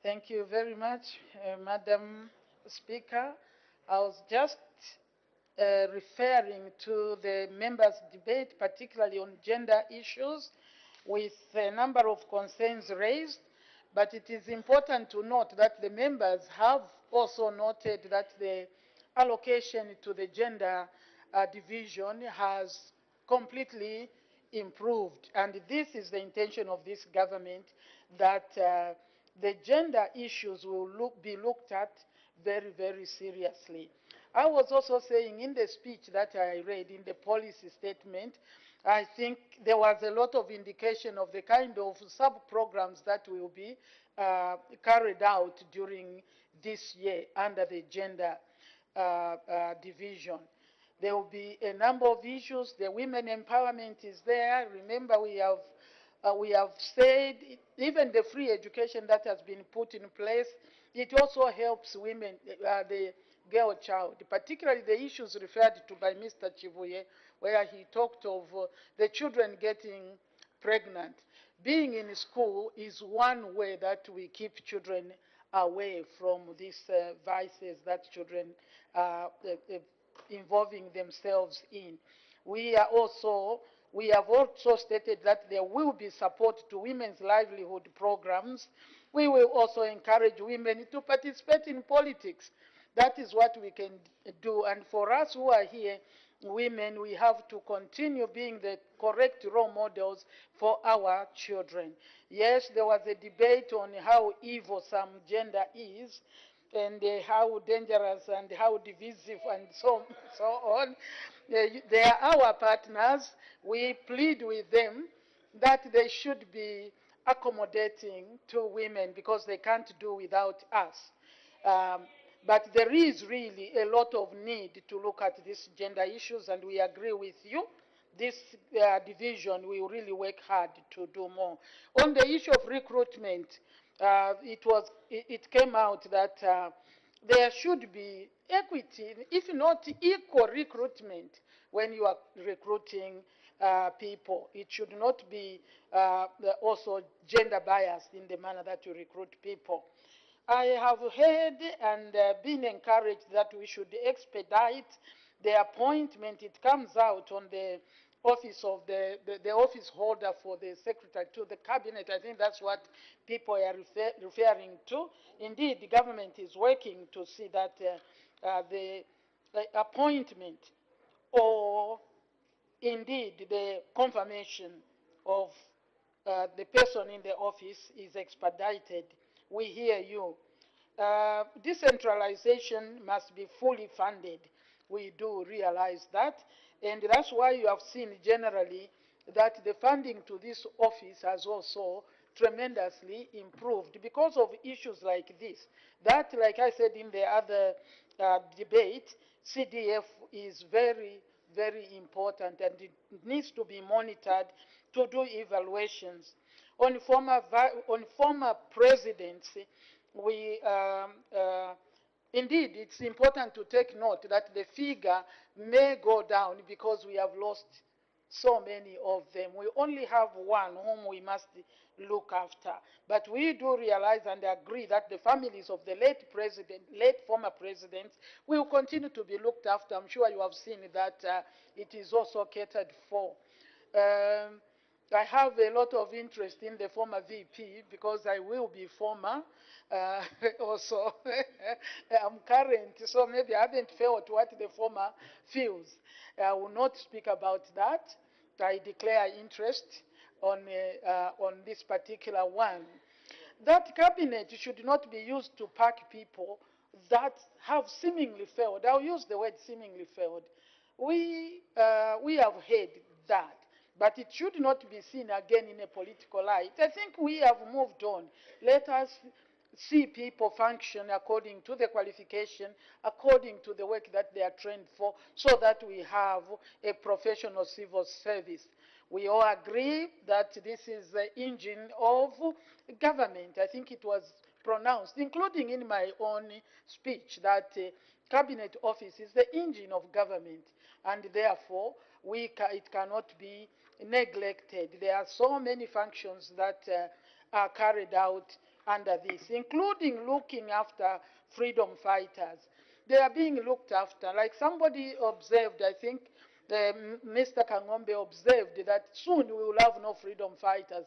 Thank you very much, Madam Speaker. I was just referring to the members' debate, particularly on gender issues, with a number of concerns raised. But it is important to note that the members have also noted that the allocation to the gender division has completely improved. And this is the intention of this government, that the gender issues will be looked at very, very seriously. I was also saying in the speech that I read in the policy statement, I think there was a lot of indication of the kind of sub-programs that will be carried out during this year under the gender division. There will be a number of issues. The women empowerment is there. Remember, we have said even the free education that has been put in place, it also helps women, the girl child, particularly the issues referred to by Mr. Chivuye, where he talked of the children getting pregnant. Being in school is one way that we keep children away from these vices that children are involving themselves in. We have also stated that there will be support to women's livelihood programs. We will also encourage women to participate in politics. That is what we can do. And for us who are here, women, we have to continue being the correct role models for our children. Yes, there was a debate on how evil some gender is, and how dangerous and how divisive and so on. They are our partners. We plead with them that they should be accommodating to women because they can't do without us. But there is really a lot of need to look at these gender issues, and we agree with you. This division will really work hard to do more. On the issue of recruitment, it came out that there should be equity, if not equal recruitment when you are recruiting people. It should not be also gender biased in the manner that you recruit people. I have heard and been encouraged that we should expedite the appointment. It comes out on the office of the office holder for the secretary to the cabinet. I think that's what people are referring to. Indeed, the government is working to see that the appointment or indeed the confirmation of the person in the office is expedited. We hear you. Decentralization must be fully funded. We do realize that. And that's why you have seen generally that the funding to this office has also tremendously improved because of issues like this. That, like I said in the other debate, CDF is very, very important, and it needs to be monitored to do evaluations. On former presidents, indeed, it's important to take note that the figure may go down because we have lost so many of them. We only have one whom we must look after. But we do realize and agree that the families of the late former presidents will continue to be looked after. I'm sure you have seen that it is also catered for. I have a lot of interest in the former VP because I will be former also. I'm current, so maybe I haven't felt what the former feels. I will not speak about that. I declare interest on this particular one. That cabinet should not be used to pack people that have seemingly failed. I'll use the word seemingly failed. We have heard that. But it should not be seen again in a political light. I think we have moved on. Let us see people function according to the qualification, according to the work that they are trained for, so that we have a professional civil service. We all agree that this is the engine of government. I think it was pronounced, including in my own speech, that cabinet office is the engine of government, and therefore it cannot be neglected. There are so many functions that are carried out under this, including looking after freedom fighters. They are being looked after. Like somebody observed, I think Mr. Kangombe observed that soon we will have no freedom fighters.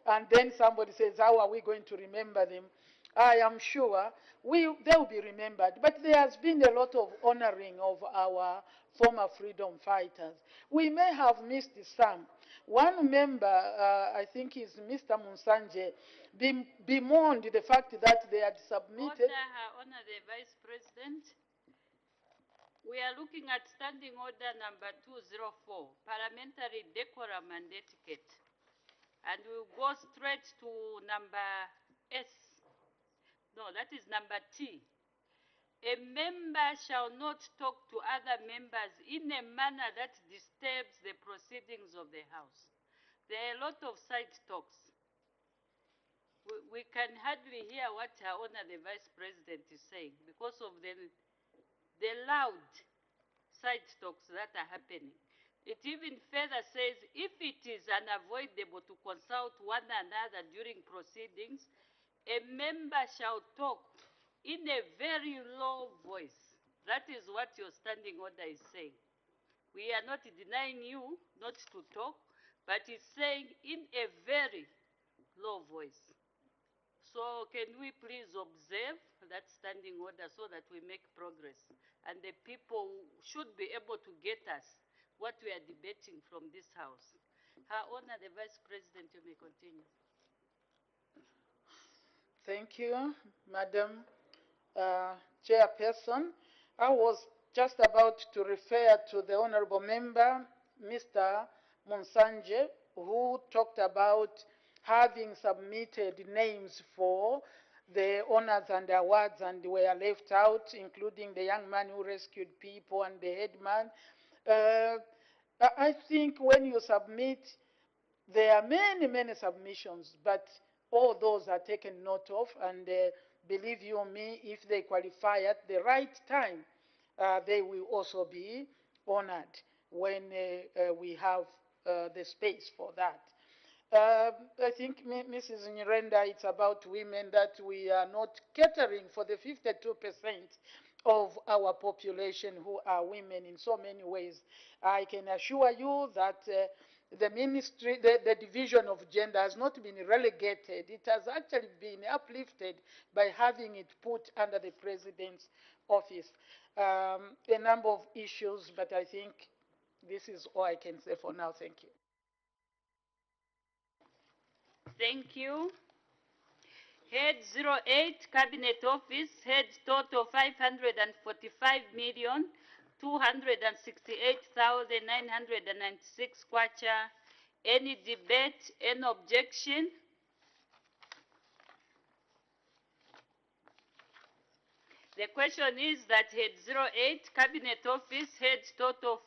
And then somebody says, how are we going to remember them? I am sure they will be remembered. But there has been a lot of honoring of our former freedom fighters. We may have missed some. One member, I think is Mr. Munsanje, bemoaned the fact that they had submitted. Honor the Vice President. We are looking at Standing Order number 204, Parliamentary Decorum and Etiquette. And we'll go straight to number S. No, that is number T. A member shall not talk to other members in a manner that disturbs the proceedings of the House. There are a lot of side talks. We can hardly hear what Her Honor the Vice President is saying because of the loud side talks that are happening. It even further says, if it is unavoidable to consult one another during proceedings, a member shall talk in a very low voice. That is what your standing order is saying. We are not denying you not to talk, but it's saying in a very low voice. So can we please observe that standing order so that we make progress? And the people should be able to get us what we are debating from this House. Her Honor, the Vice President, you may continue. Thank you, Madam Chairperson. I was just about to refer to the Honorable Member, Mr. Munsanje, who talked about having submitted names for the honors and awards and were left out, including the young man who rescued people and the headman. I think when you submit, there are many, many submissions, but all those are taken note of, and believe you me, if they qualify at the right time, they will also be honored when we have the space for that. I think, Mrs. Nyirenda, it's about women that we are not catering for the 52% of our population who are women in so many ways. I can assure you that the ministry, the division of gender has not been relegated. It has actually been uplifted by having it put under the president's office. A number of issues, but I think this is all I can say for now. Thank you. Thank you. Head 08, Cabinet Office, head total 545,268,996 kwacha. Any debate, any objection? The question is that head 08, Cabinet Office, head total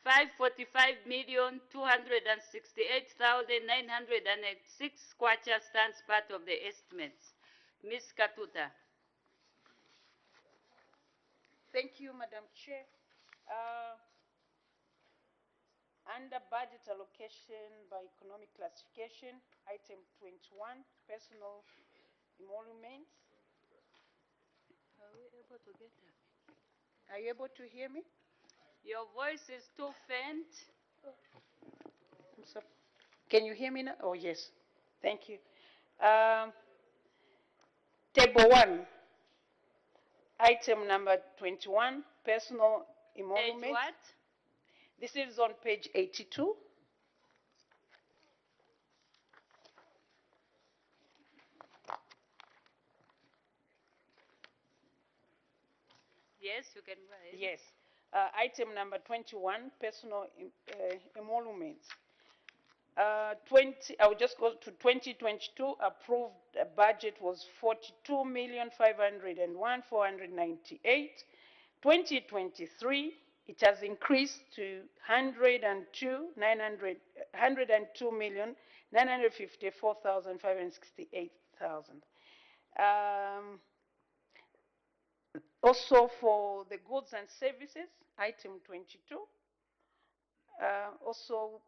545,268,986 kwacha stands part of the estimates. Ms. Katuta. Thank you, Madam Chair. Under budget allocation by economic classification, item 21, personal emoluments. Are we able to get that? Are you able to hear me? Your voice is too faint. Can you hear me now? Oh, yes. Thank you. Table 1, item number 21, personal emoluments. Page what? This is on page 82. Yes, you can go ahead. Yes. Item number 21, personal emoluments. I'll just go to 2022. Approved budget was 42,501,498. 2023, it has increased to 102,954,568,000. Also for the goods and services, item 22, also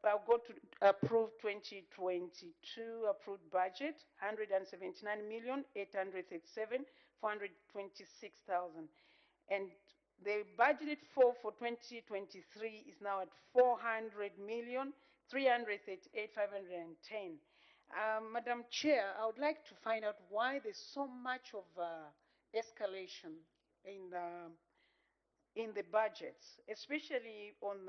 I'll go to approved 2022 approved budget, 179,837,426,000. And the budgeted for 2023 is now at 400,338,510. Madam Chair, I would like to find out why there's so much of escalation in the budgets, especially on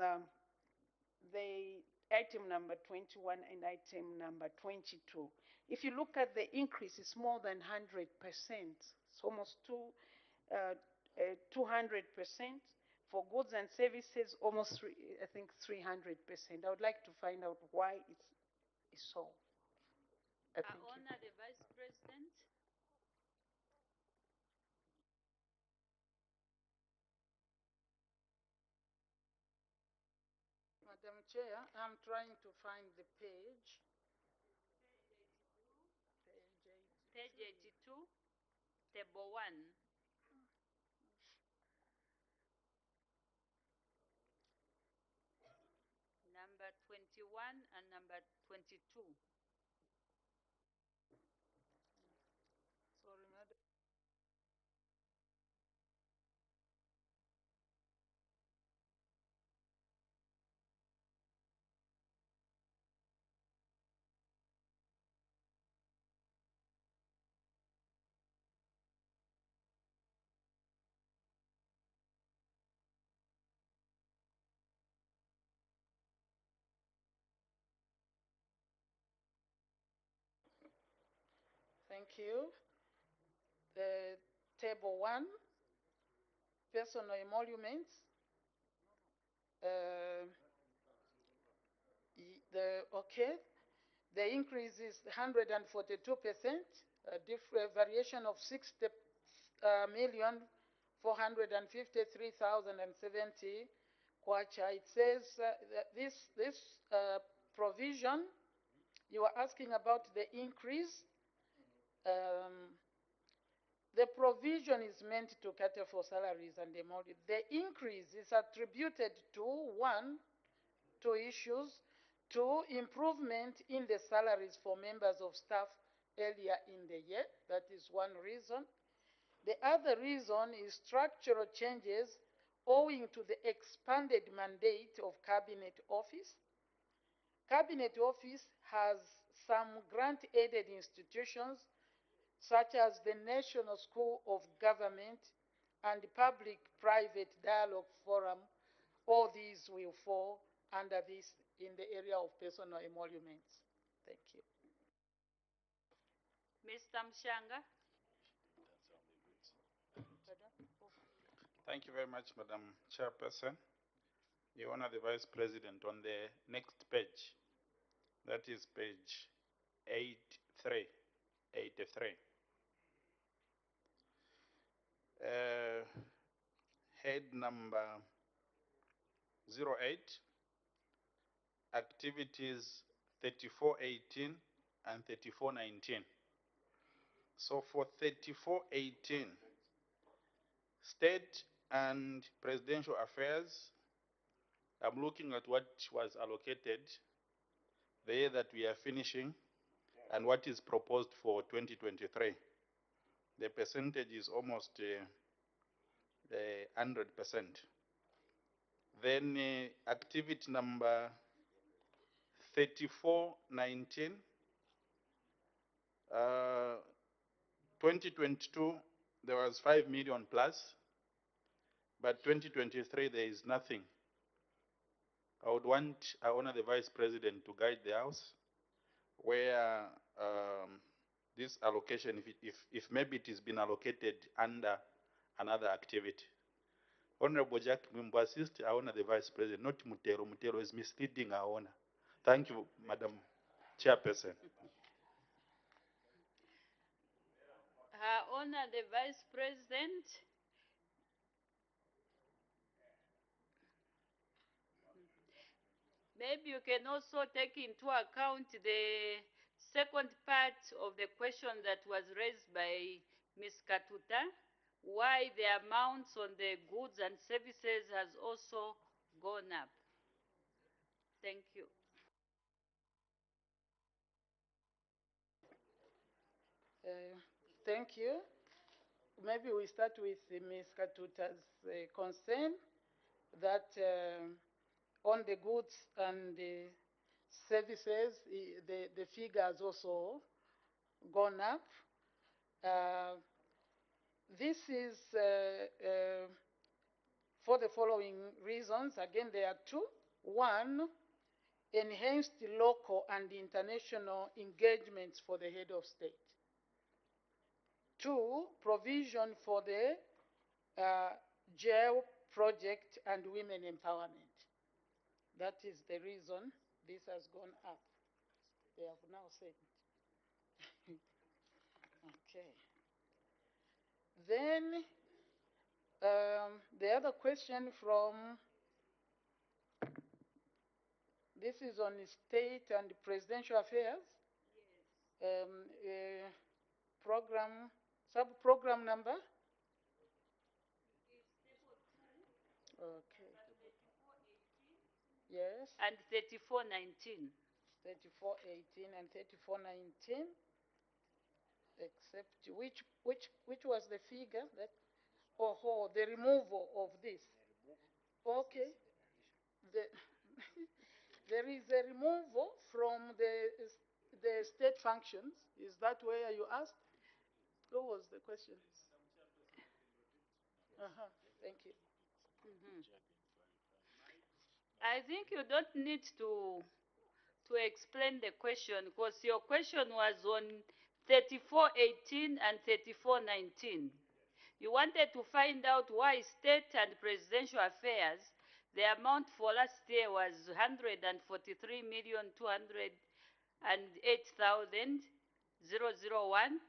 the item number 21 and item number 22. If you look at the increase, it's more than 100%. It's almost 200%. For goods and services, almost, I think, 300%. I would like to find out why it's so. I honor the Vice President. Madam Chair, I'm trying to find the page. Page 82, table 1. Number 21 and number 22. Sorry, Madam. Thank you. Table 1, personal emoluments. The increase is 142%, a variation of 60,453,070 kwacha. It says that this provision, you are asking about the increase. The provision is meant to cater for salaries and emoluments. The increase is attributed to, 1, two issues: 2, improvement in the salaries for members of staff earlier in the year. That is one reason. The other reason is structural changes owing to the expanded mandate of Cabinet Office. Cabinet Office has some grant-aided institutions such as the National School of Government and the Public-Private Dialogue Forum. All these will fall under this in the area of personal emoluments. Thank you. Mr. Mshanga. Thank you very much, Madam Chairperson. Your Honor, the Vice President, on the next page, that is page 83. Head number 08, activities 3418 and 3419. So for 3418, State and Presidential Affairs, I'm looking at what was allocated the year that we are finishing and what is proposed for 2023. The percentage is almost 100%. Then activity number 3419, 2022, there was 5 million plus, but 2023, there is nothing. I would want, I honor the Vice President to guide the House where this allocation, if maybe it has been allocated under another activity. Honorable Jack Mimbo assist, I honor the Vice President, not Mutero. Mutero is misleading our honor. Thank you, Madam Chairperson. I honor the Vice President. Maybe you can also take into account the second part of the question that was raised by Ms. Katuta, why the amounts on the goods and services has also gone up. Thank you. Thank you. Maybe we start with Ms. Katuta's concern that on the goods and the services, the figure has also gone up. This is for the following reasons. Again, there are two. One, enhanced local and international engagements for the head of state. Two, provision for the jail project and women empowerment. That is the reason this has gone up. They have now said it. Okay. Then the other question from, this is on state and presidential affairs. Yes. Program, sub-program number? Okay. Yes. And 3419. 3418 and 3419. Except which was the figure that? Oh, the removal of this. Okay. There is a removal from the state functions. Is that where you asked? What was the question? Thank you. I think you don't need to explain the question, because your question was on 3418 and 3419. You wanted to find out why state and presidential affairs, the amount for last year was 143,208,001,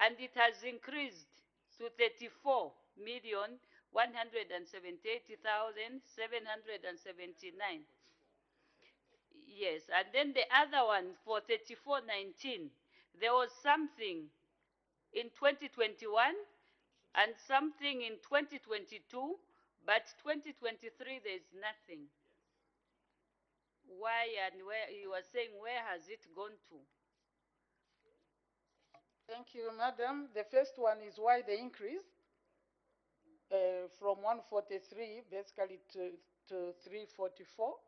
and it has increased to 34,178,779. Yes, and then the other one for 3419, there was something in 2021 and something in 2022, but 2023 there's nothing. Why and where? You were saying, where has it gone to? Thank you, madam. The first one is why the increase from 143 basically to 344.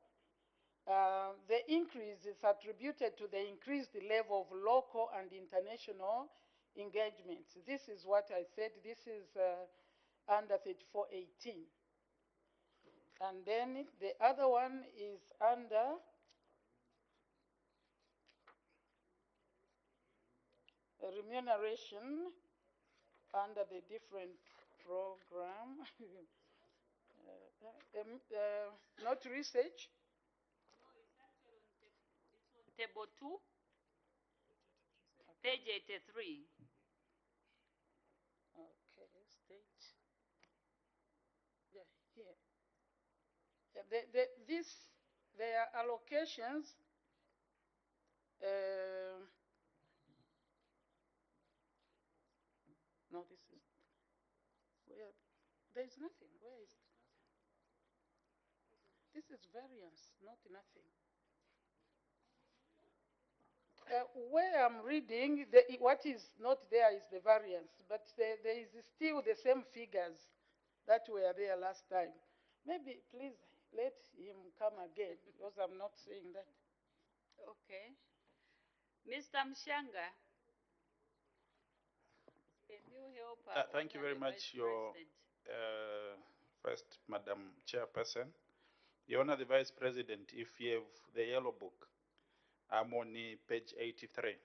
The increase is attributed to the increased level of local and international engagements. This is what I said. This is under 3418. And then the other one is under remuneration under the different program. Not research. Table 2, page 83. Okay, state. Yeah, here. Their allocations. No, this is where there is nothing. Where is it? This is variance, not nothing. Where I'm reading, what is not there is the variance, but there is still the same figures that were there last time. Maybe, please, let him come again, because I'm not saying that. Okay. Mr. Mshanga, can you help us? Thank you very much, your first Madam Chairperson. Your Honor, the Vice President, if you have the yellow book, I'm on page 83.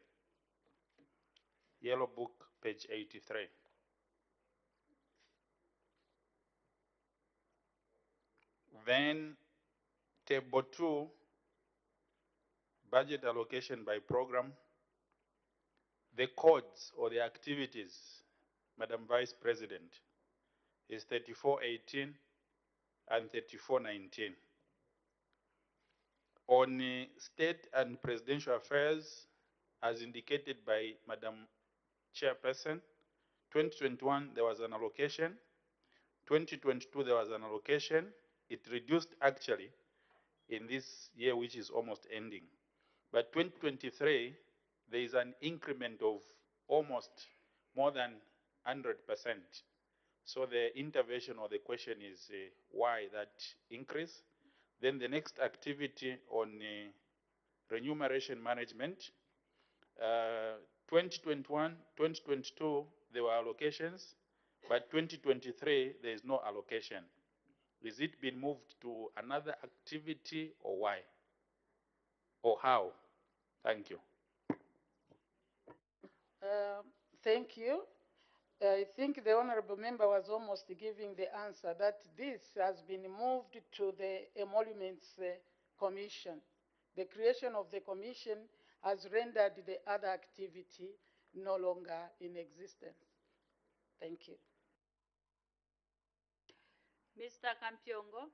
Yellow book, page 83. Then, table 2, budget allocation by program. The codes or the activities, Madam Vice President, is 3418 and 3419. On state and presidential affairs, as indicated by Madam Chairperson, 2021 there was an allocation, 2022 there was an allocation. It reduced actually in this year, which is almost ending. But 2023, there is an increment of almost more than 100%. So the intervention or the question is why that increase. Then the next activity on remuneration management, 2021, 2022, there were allocations, but 2023, there is no allocation. Is it been moved to another activity or why? Or how? Thank you. Thank you. I think the honorable member was almost giving the answer that this has been moved to the Emoluments Commission. The creation of the commission has rendered the other activity no longer in existence. Thank you. Mr. Kampyongo.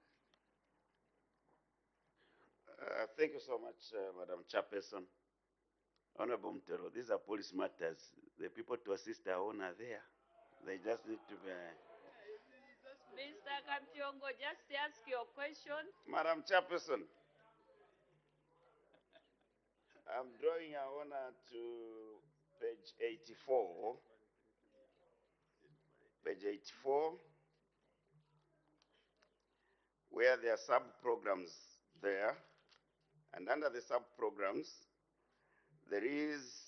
Thank you so much, Madam Chairperson. Honorable Mtero, these are police matters. The people to assist our own are there. They just need to be... Mr. Kampyongo, just ask your question. Madam Chairperson, I'm drawing our honor to page 84. Page 84, where there are sub-programs there. And under the sub-programs, there is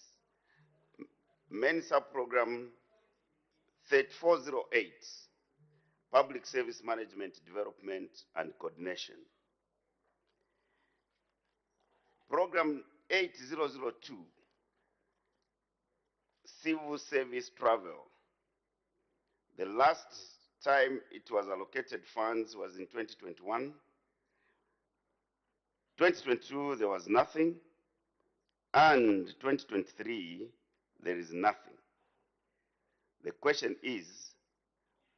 main sub-program 3408, Public Service Management, Development and Coordination. Program 8002, Civil Service Travel. The last time it was allocated funds was in 2021. 2022, there was nothing. And 2023, there is nothing. The question is,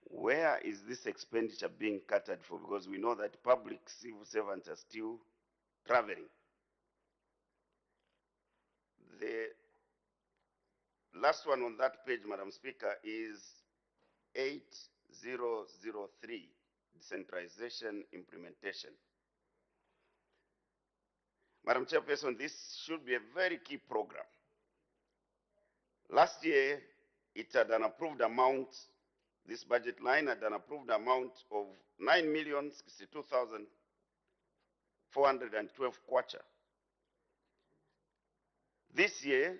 where is this expenditure being catered for? Because we know that public civil servants are still traveling. The last one on that page, Madam Speaker, is 8003, Decentralization Implementation. Madam Chairperson, this should be a very key program. Last year, it had an approved amount, this budget line had an approved amount of 9,062,412 kwacha. This year,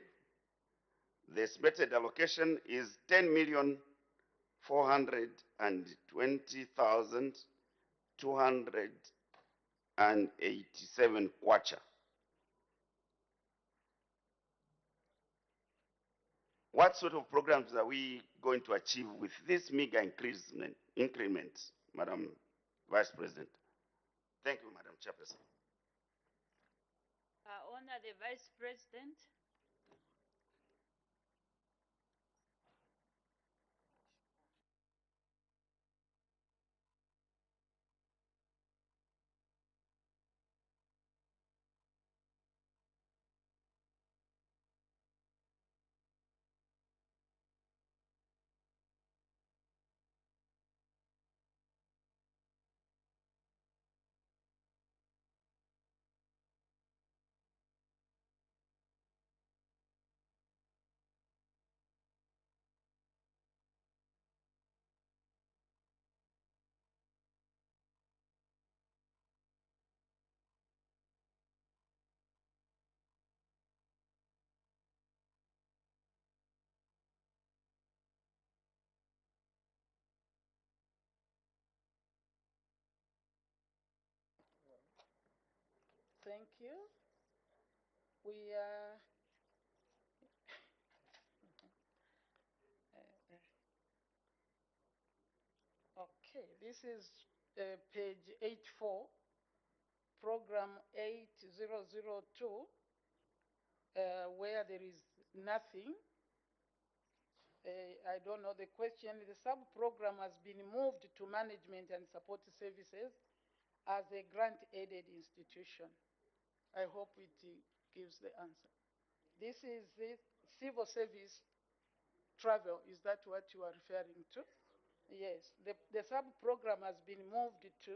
the estimated allocation is 10,420,287 kwacha. What sort of programs are we going to achieve with this meager increment, Madam Vice President? Thank you, Madam Chairperson. Honor the Vice President. Thank you. We are okay. This is page 84, program 8002, where there is nothing. I don't know the question. The sub-program has been moved to management and support services as a grant-aided institution. I hope it gives the answer. This is the civil service travel. Is that what you are referring to? Yes. The sub-program has been moved to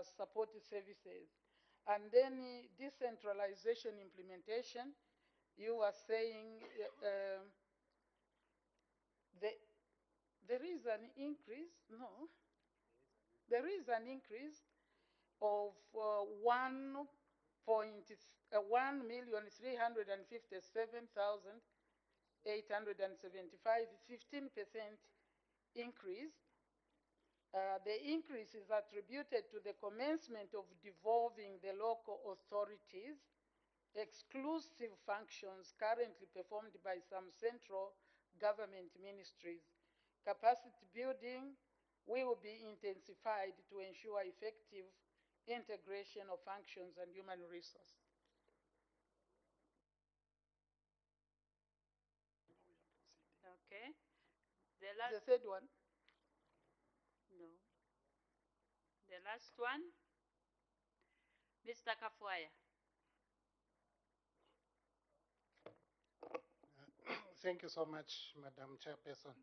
support services. And then decentralization implementation, you are saying There is an increase, no. There is an increase of 1,357,875, 15% increase. The increase is attributed to the commencement of devolving the local authorities exclusive functions currently performed by some central government ministries. Capacity building will be intensified to ensure effective integration of functions and human resources. Okay. The The last, third one. no. The last one, Mr. Kafwaya. Thank you so much, Madam Chairperson.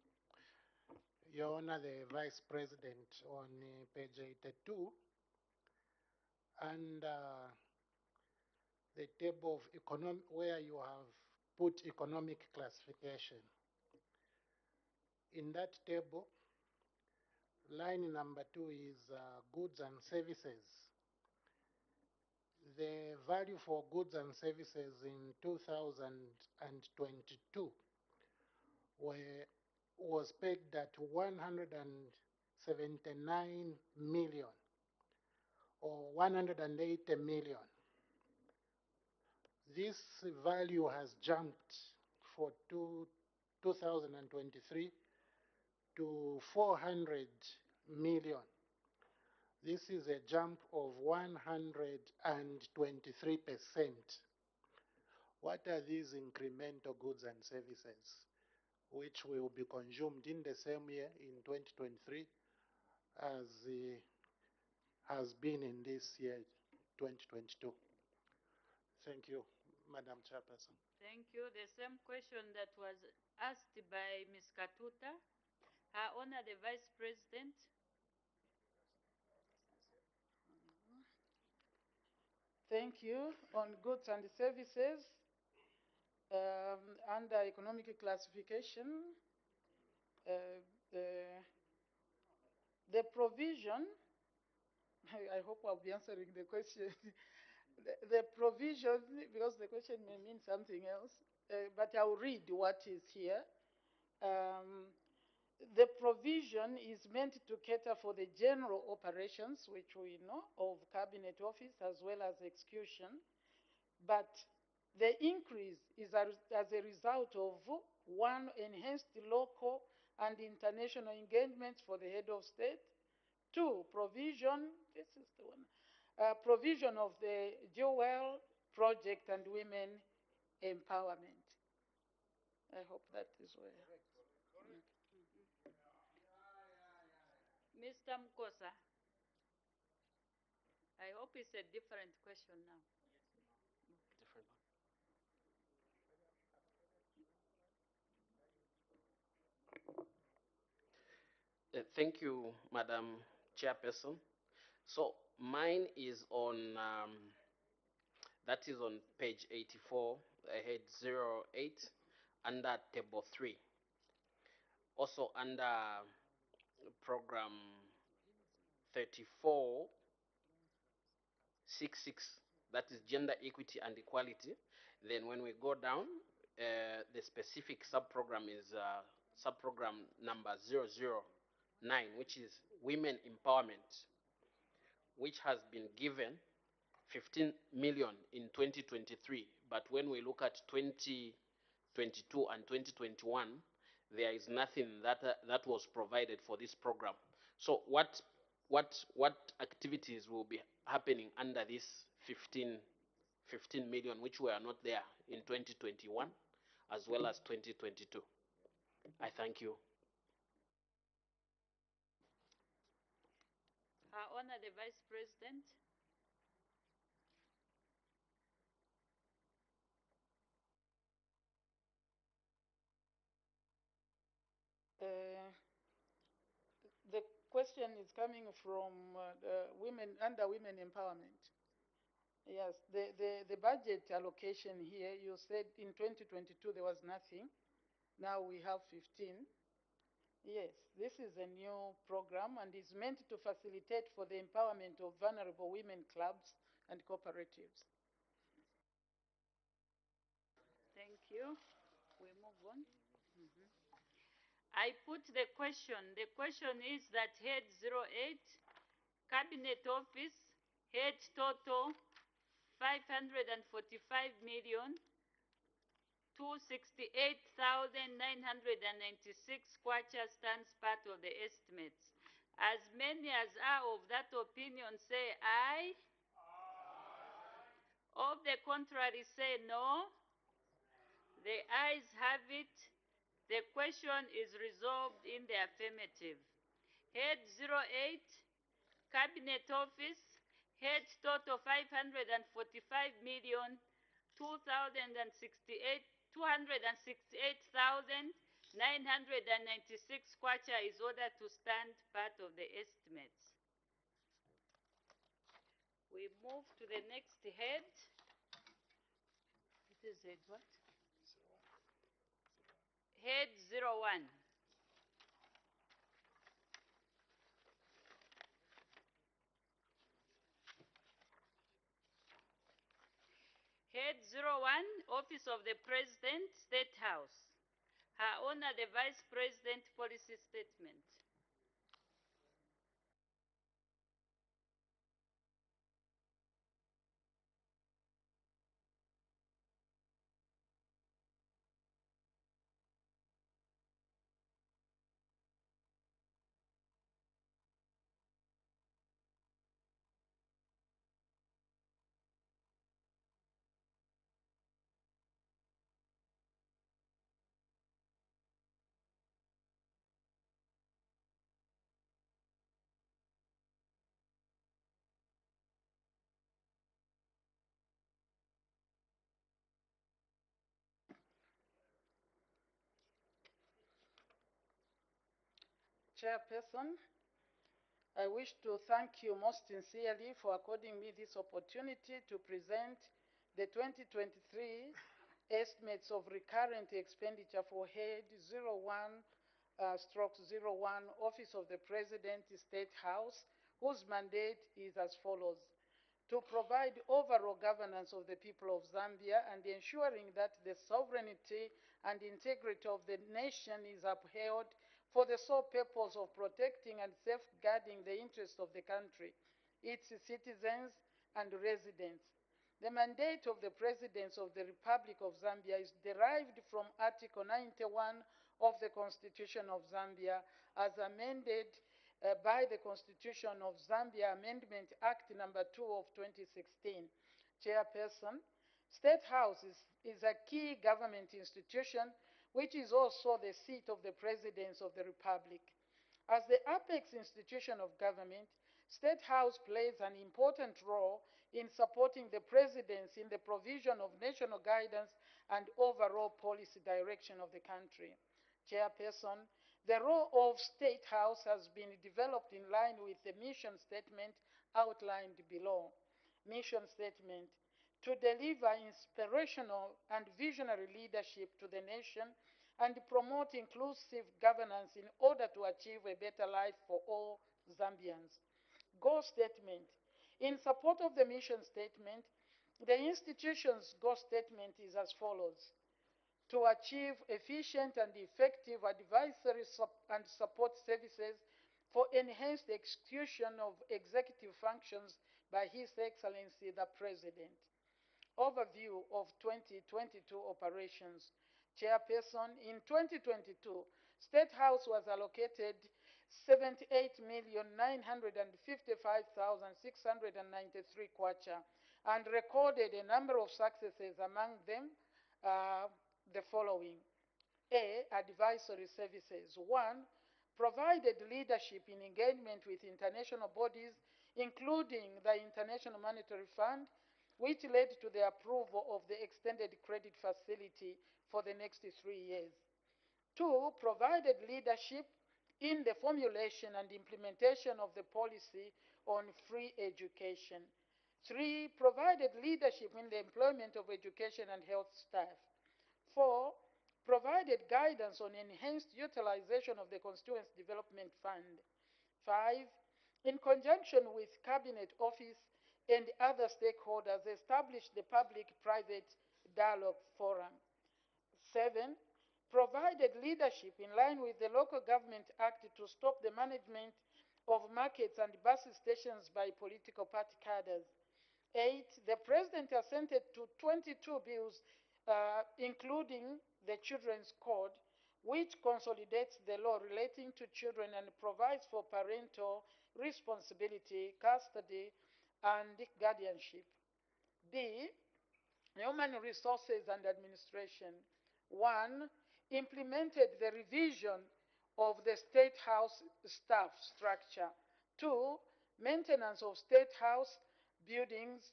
Your Honor, the Vice President, on page 82, and the table of economic, where you have put economic classification. In that table, line number 2 is goods and services. The value for goods and services in 2022 was pegged at 179 million or 180 million. This value has jumped for 2023 to 400 million. This is a jump of 123%. What are these incremental goods and services which will be consumed in the same year in 2023 as has been in this year 2022? Thank you, Madam Chairperson. Thank you. The same question that was asked by Ms. Katuta. Her Honor, the Vice President. Thank you. On goods and services, under economic classification, the provision, I hope I'll be answering the question. the provision, because the question may mean something else, but I'll read what is here. The provision is meant to cater for the general operations, which we know, of Cabinet Office as well as execution, but the increase is as a result of, one, enhanced local and international engagement for the head of state, two, provision, this is the one, provision of the Jewel project and women empowerment. I hope that is where. Mr. Mkosa. I hope it's a different question now. Different one. Thank you, Madam Chairperson. So mine is on, that is on page 84, head 08, under table 3. Also under program 3466, that is gender equity and equality. Then when we go down, the specific sub-program is sub-program number 009, which is women empowerment, which has been given 15 million in 2023. But when we look at 2022 and 2021, there is nothing that was provided for this program. So what activities will be happening under this 15 million, which were not there in 2021 as well as 2022? I thank you. Her Honor, the Vice President. The question is coming from women, under women empowerment. Yes, the budget allocation here, you said in 2022 there was nothing. Now we have 15. Yes, this is a new program and is meant to facilitate for the empowerment of vulnerable women clubs and cooperatives. Thank you. We move on. I put the question. The question is that head 08, Cabinet Office, head total 545 million 268,996 kwacha stands part of the estimates. As many as are of that opinion say aye. Of the contrary say no. The ayes have it. The question is resolved in the affirmative. Head 08, Cabinet Office, head total 545 million 268,996 kwacha is ordered to stand part of the estimates. We move to the next head. It is head what? Head 01. Head 01, Office of the President, State House. Her Honor, the Vice President, Policy Statement. Chairperson, I wish to thank you most sincerely for according me this opportunity to present the 2023 estimates of recurrent expenditure for head 01 stroke 01 Office of the President, State House, whose mandate is as follows: to provide overall governance of the people of Zambia and ensuring that the sovereignty and integrity of the nation is upheld for the sole purpose of protecting and safeguarding the interests of the country, its citizens and residents. The mandate of the President of the Republic of Zambia is derived from Article 91 of the Constitution of Zambia as amended by the Constitution of Zambia Amendment Act number 2 of 2016. Chairperson, State House is a key government institution which is also the seat of the President of the Republic. As the apex institution of government, State House plays an important role in supporting the Presidency in the provision of national guidance and overall policy direction of the country. Chairperson, the role of State House has been developed in line with the mission statement outlined below. Mission statement: to deliver inspirational and visionary leadership to the nation and promote inclusive governance in order to achieve a better life for all Zambians. Goal statement: in support of the mission statement, the institution's goal statement is as follows: to achieve efficient and effective advisory and support services for enhanced execution of executive functions by His Excellency the President. Overview of 2022 operations. Chairperson, in 2022, State House was allocated 78,955,693 kwacha and recorded a number of successes, among them the following. A, advisory services. 1, provided leadership in engagement with international bodies, including the International Monetary Fund, which led to the approval of the extended credit facility for the next 3 years. 2, provided leadership in the formulation and implementation of the policy on free education. 3, provided leadership in the employment of education and health staff. 4, provided guidance on enhanced utilization of the Constituency Development Fund. 5. In conjunction with Cabinet Office and other stakeholders, established the Public-Private Dialogue Forum. 7. Provided leadership in line with the Local Government Act to stop the management of markets and bus stations by political party cadres. 8. The President assented to 22 bills, including the Children's Code, which consolidates the law relating to children and provides for parental responsibility, custody, and guardianship. B. Human Resources and Administration. 1. Implemented the revision of the State House staff structure. 2. Maintenance of State House buildings,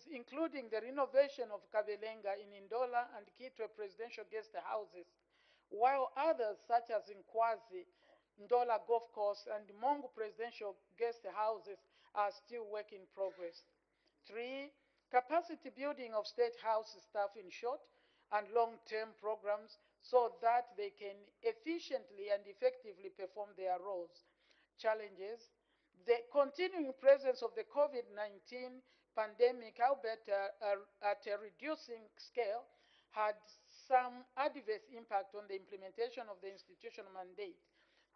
including the renovation of Kabelenga in Indola and Kitwe presidential guest houses, while others such as in Kwazi, Ndola Golf Course, and Mongu presidential guest houses are still work in progress. 3. Capacity building of State House staff in short and long-term programs so that they can efficiently and effectively perform their roles. Challenges: the continuing presence of the COVID-19 pandemic, albeit at a reducing scale, had some adverse impact on the implementation of the institutional mandate.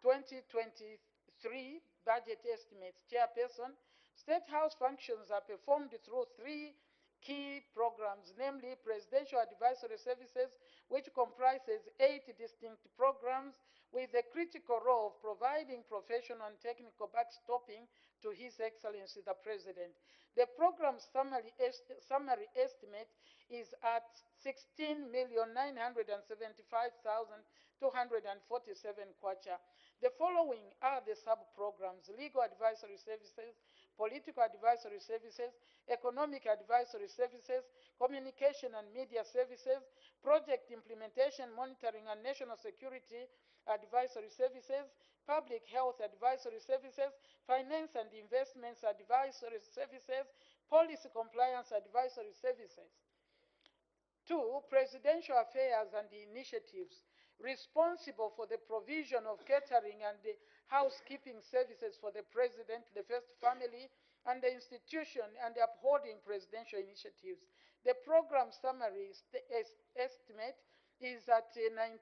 2023 budget estimates. Chairperson, State House functions are performed through 3 key programs, namely Presidential Advisory Services, which comprises 8 distinct programs with the critical role of providing professional and technical backstopping to His Excellency the President. The program summary estimate is at 16,975,247 kwacha. The following are the sub-programs: Legal Advisory Services, Political Advisory Services, Economic Advisory Services, Communication and Media Services, Project Implementation, Monitoring and National Security Advisory Services, Public Health Advisory Services, Finance and Investments Advisory Services, Policy Compliance Advisory Services. 2. Presidential affairs and initiatives responsible for the provision of catering and the housekeeping services for the President, the First Family, and the institution, and upholding presidential initiatives. The program summary estimate is at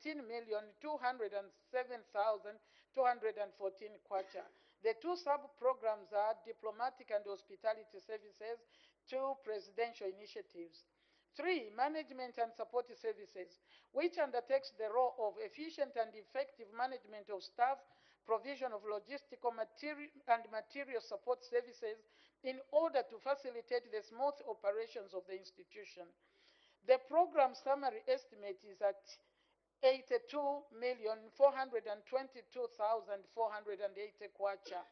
19,207,214 kwacha. The 2 sub-programs are diplomatic and hospitality services, 2 presidential initiatives. 3. Management and support services, which undertakes the role of efficient and effective management of staff, provision of logistical and material support services in order to facilitate the smooth operations of the institution. The program summary estimate is at 82,422,480 kwacha.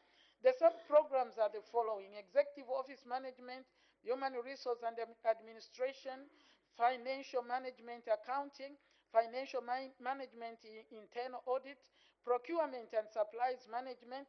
The sub-programs are the following: Executive Office Management, Human Resource and Administration, Financial Management Accounting, Financial Management Internal Audit, Procurement and Supplies Management,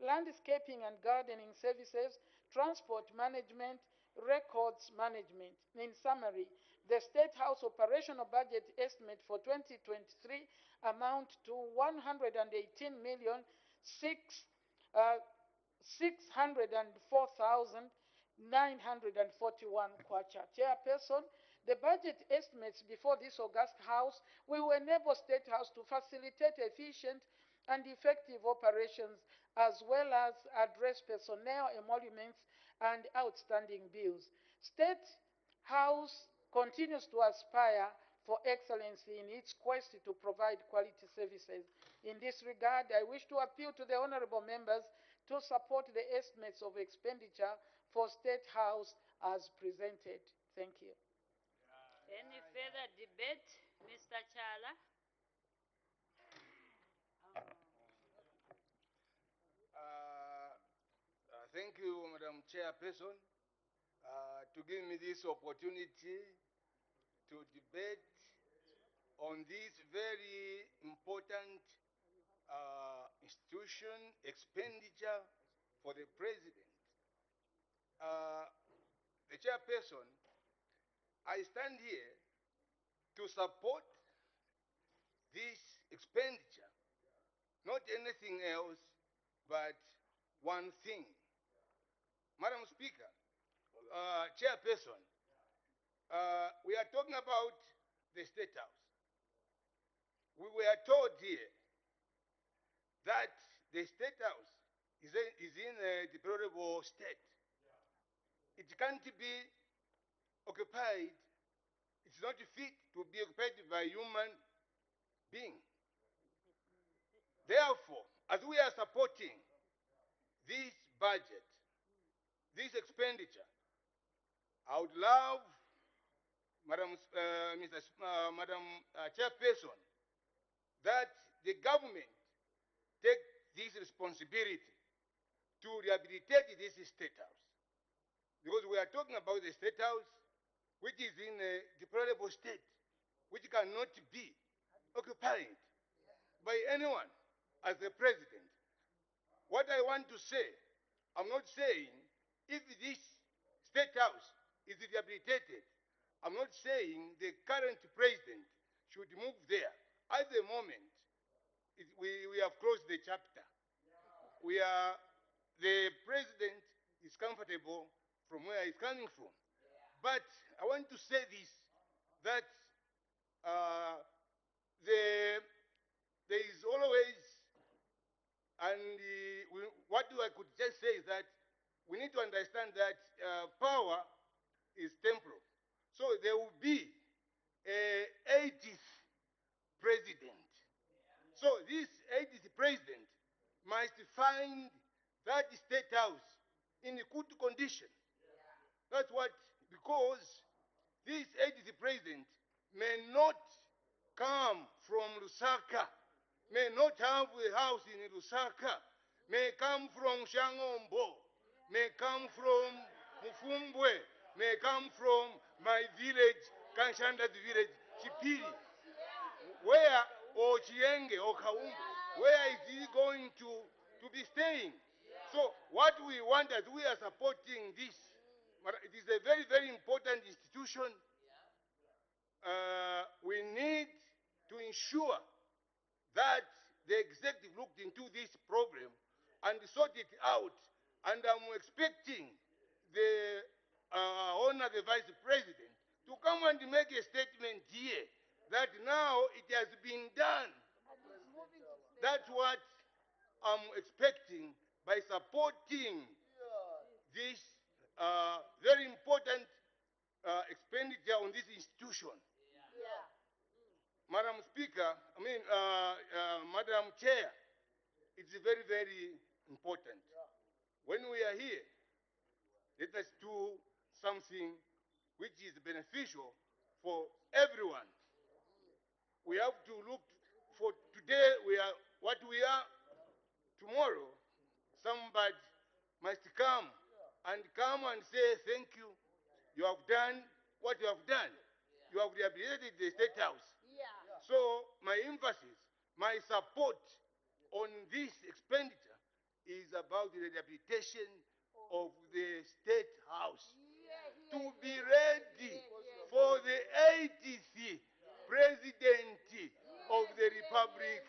Landscaping and Gardening Services, Transport Management, Records Management. In summary, the State House operational budget estimate for 2023 amount to 118,604,941 kwacha. Chairperson, the budget estimates before this August House will enable State House to facilitate efficient and effective operations as well as address personnel emoluments and outstanding bills. State House continues to aspire for excellency in its quest to provide quality services. In this regard, I wish to appeal to the honorable members to support the estimates of expenditure for State House as presented. Thank you. Any further debate? Mr. Chala? Thank you, Madam Chairperson, to give me this opportunity to debate on this very important institution expenditure for the President. The Chairperson, I stand here to support this expenditure, not anything else, but one thing. Madam Speaker, Chairperson, we are talking about the State House. We were told here that the State House is in a deplorable state. It can't be occupied. It's not fit to be occupied by human being. Therefore, as we are supporting this budget, this expenditure, I would love, Madam Chairperson, that the government take this responsibility to rehabilitate this State House. Because we are talking about the State House, which is in a deplorable state, which cannot be occupied by anyone as the president. What I want to say, I'm not saying if this State House is rehabilitated, I'm not saying the current president should move there. At the moment, we have closed the chapter. The president is comfortable from where he's coming from. But I want to say this, that there is always, and what I could just say is that we need to understand that power is temporal. So there will be a 80th president. So this 80th president must find that State House in a good condition. That's what, because this 80th president may not come from Lusaka, may not have a house in Lusaka, may come from Shangombo, may come from Mufumbwe, may come from my village, Kanshanda's village, Chipiri, where, or Chienge, or Kaumbu, where is he going to be staying? So what we want, as we are supporting this, it is a very, very important institution. We need to ensure that the executive looked into this problem and sorted it out. And I'm expecting the honor the vice president to come and make a statement here that now it has been done. That's what I'm expecting by supporting this very important expenditure on this institution. Madam Speaker, Madam Chair, it's very, very important. When we are here, let us do something which is beneficial for everyone. We have to look for today, we are what we are. Tomorrow, somebody must come and say, thank you. You have done what you have done. You have rehabilitated the State House. So my emphasis, my support on this expenditure is about the rehabilitation of the State House to be ready for the 80th President of the Republic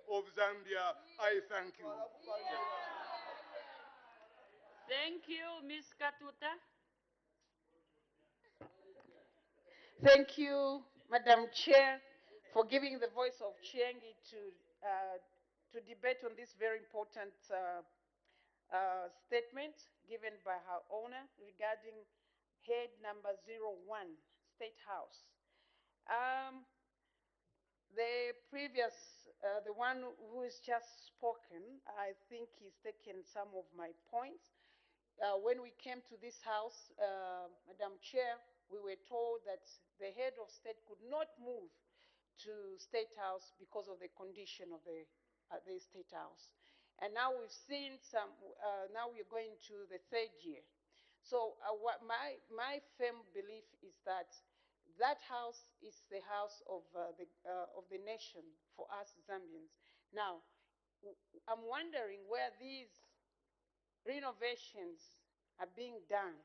of Zambia. I thank you. Thank you, Ms. Katuta. Thank you, Madam Chair, for giving the voice of Chiengi to debate on this very important statement given by her owner regarding head number 01, State House. The previous, the one who has just spoken, I think he's taken some of my points. When we came to this house, Madam Chair, we were told that the head of state could not move to State House because of the condition of the State House. And now we've seen some, now we're going to the third year. So what my firm belief is that that house is the house of the nation for us Zambians. Now, I'm wondering where these renovations are being done.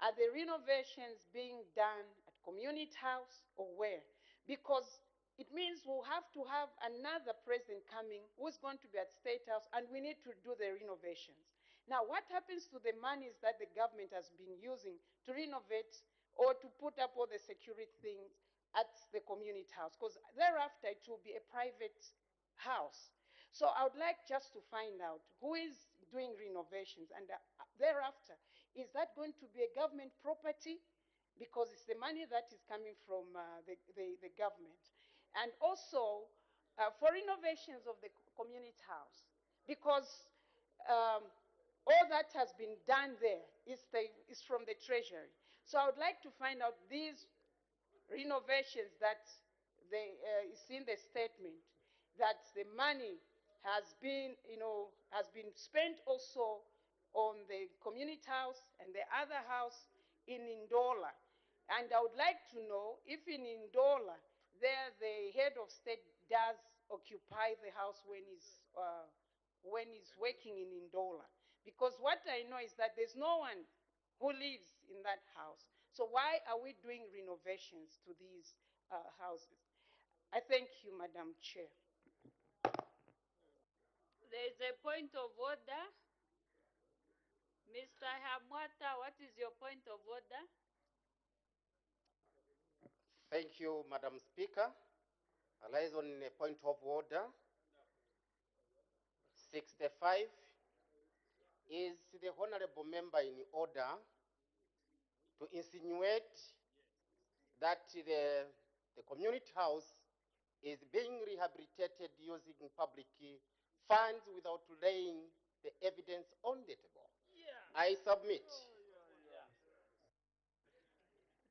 Are the renovations being done at Community House or where? Because it means we'll have to have another president coming who's going to be at State House, and we need to do the renovations. Now, what happens to the monies that the government has been using to renovate or to put up all the security things at the community house? Because thereafter, it will be a private house. So I would like just to find out who is doing renovations, and thereafter, is that going to be a government property? Because it's the money that is coming from the government. And also, for renovations of the community house, because all that has been done there is from the treasury. So I would like to find out these renovations that is in the statement, that the money has been, has been spent also on the community house and the other house in Ndola. And I would like to know if in Ndola, there the head of state does occupy the house when he's working in Ndola. Because what I know is that there's no one who lives in that house. So why are we doing renovations to these houses? I thank you, Madam Chair. There is a point of order. Mr. Hamwata, what is your point of order? Thank you, Madam Speaker. I rise on a point of order. 65. Is the honorable member in order to insinuate that the community house is being rehabilitated using public funds without laying the evidence on the table? Yeah. I submit.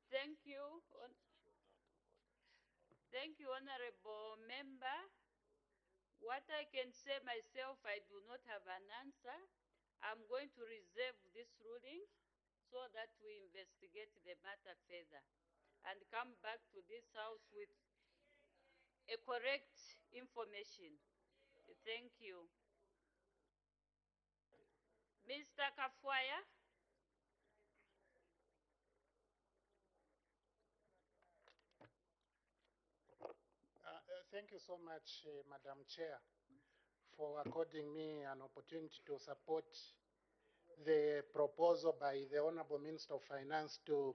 Thank you. Thank you, Honorable Member. What I can say myself, I do not have an answer. I'm going to reserve this ruling so that we investigate the matter further and come back to this House with a correct information. Thank you. Mr. Kafwaya. Thank you so much, Madam Chair, for according me an opportunity to support the proposal by the Honorable Minister of Finance to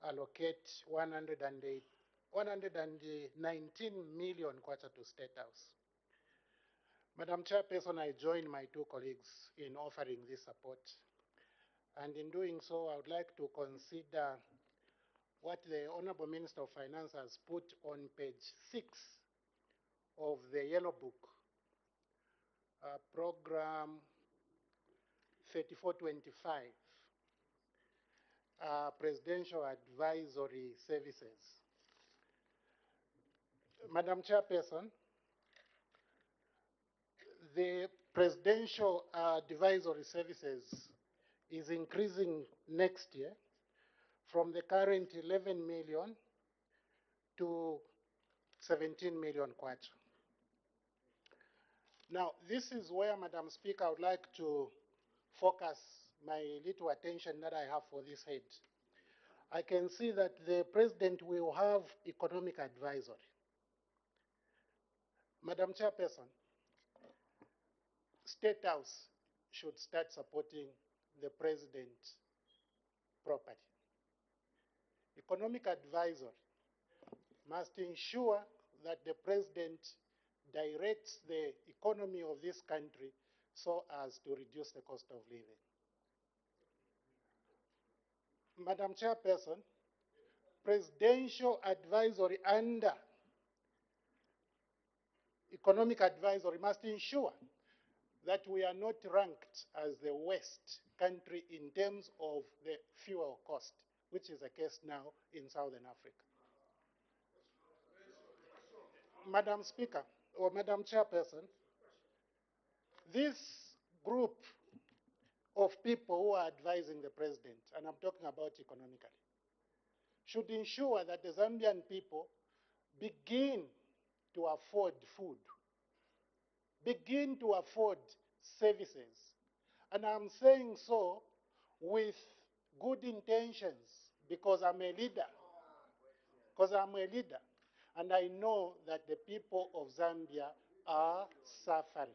allocate 119 million kwacha to State House. Madam Chairperson, I join my two colleagues in offering this support. And in doing so, I would like to consider what the Honorable Minister of Finance has put on page 6 of the Yellow Book, program 3425, Presidential Advisory Services. Madam Chairperson, the Presidential Advisory Services is increasing next year from the current 11 million to 17 million kwacha. Now, this is where, Madam Speaker, I would like to focus my little attention that I have for this head. I can see that the President will have economic advisory. Madam Chairperson, State House should start supporting the President properly. Economic advisory must ensure that the President directs the economy of this country so as to reduce the cost of living. Madam Chairperson, Presidential advisory under economic advisory must ensure that we are not ranked as the worst country in terms of the fuel cost, which is the case now in Southern Africa. Madam Speaker, or Madam Chairperson, this group of people who are advising the President, and I'm talking about economically, should ensure that the Zambian people begin to afford food, begin to afford services. And I'm saying so with good intentions because I'm a leader. Because I'm a leader. And I know that the people of Zambia are suffering.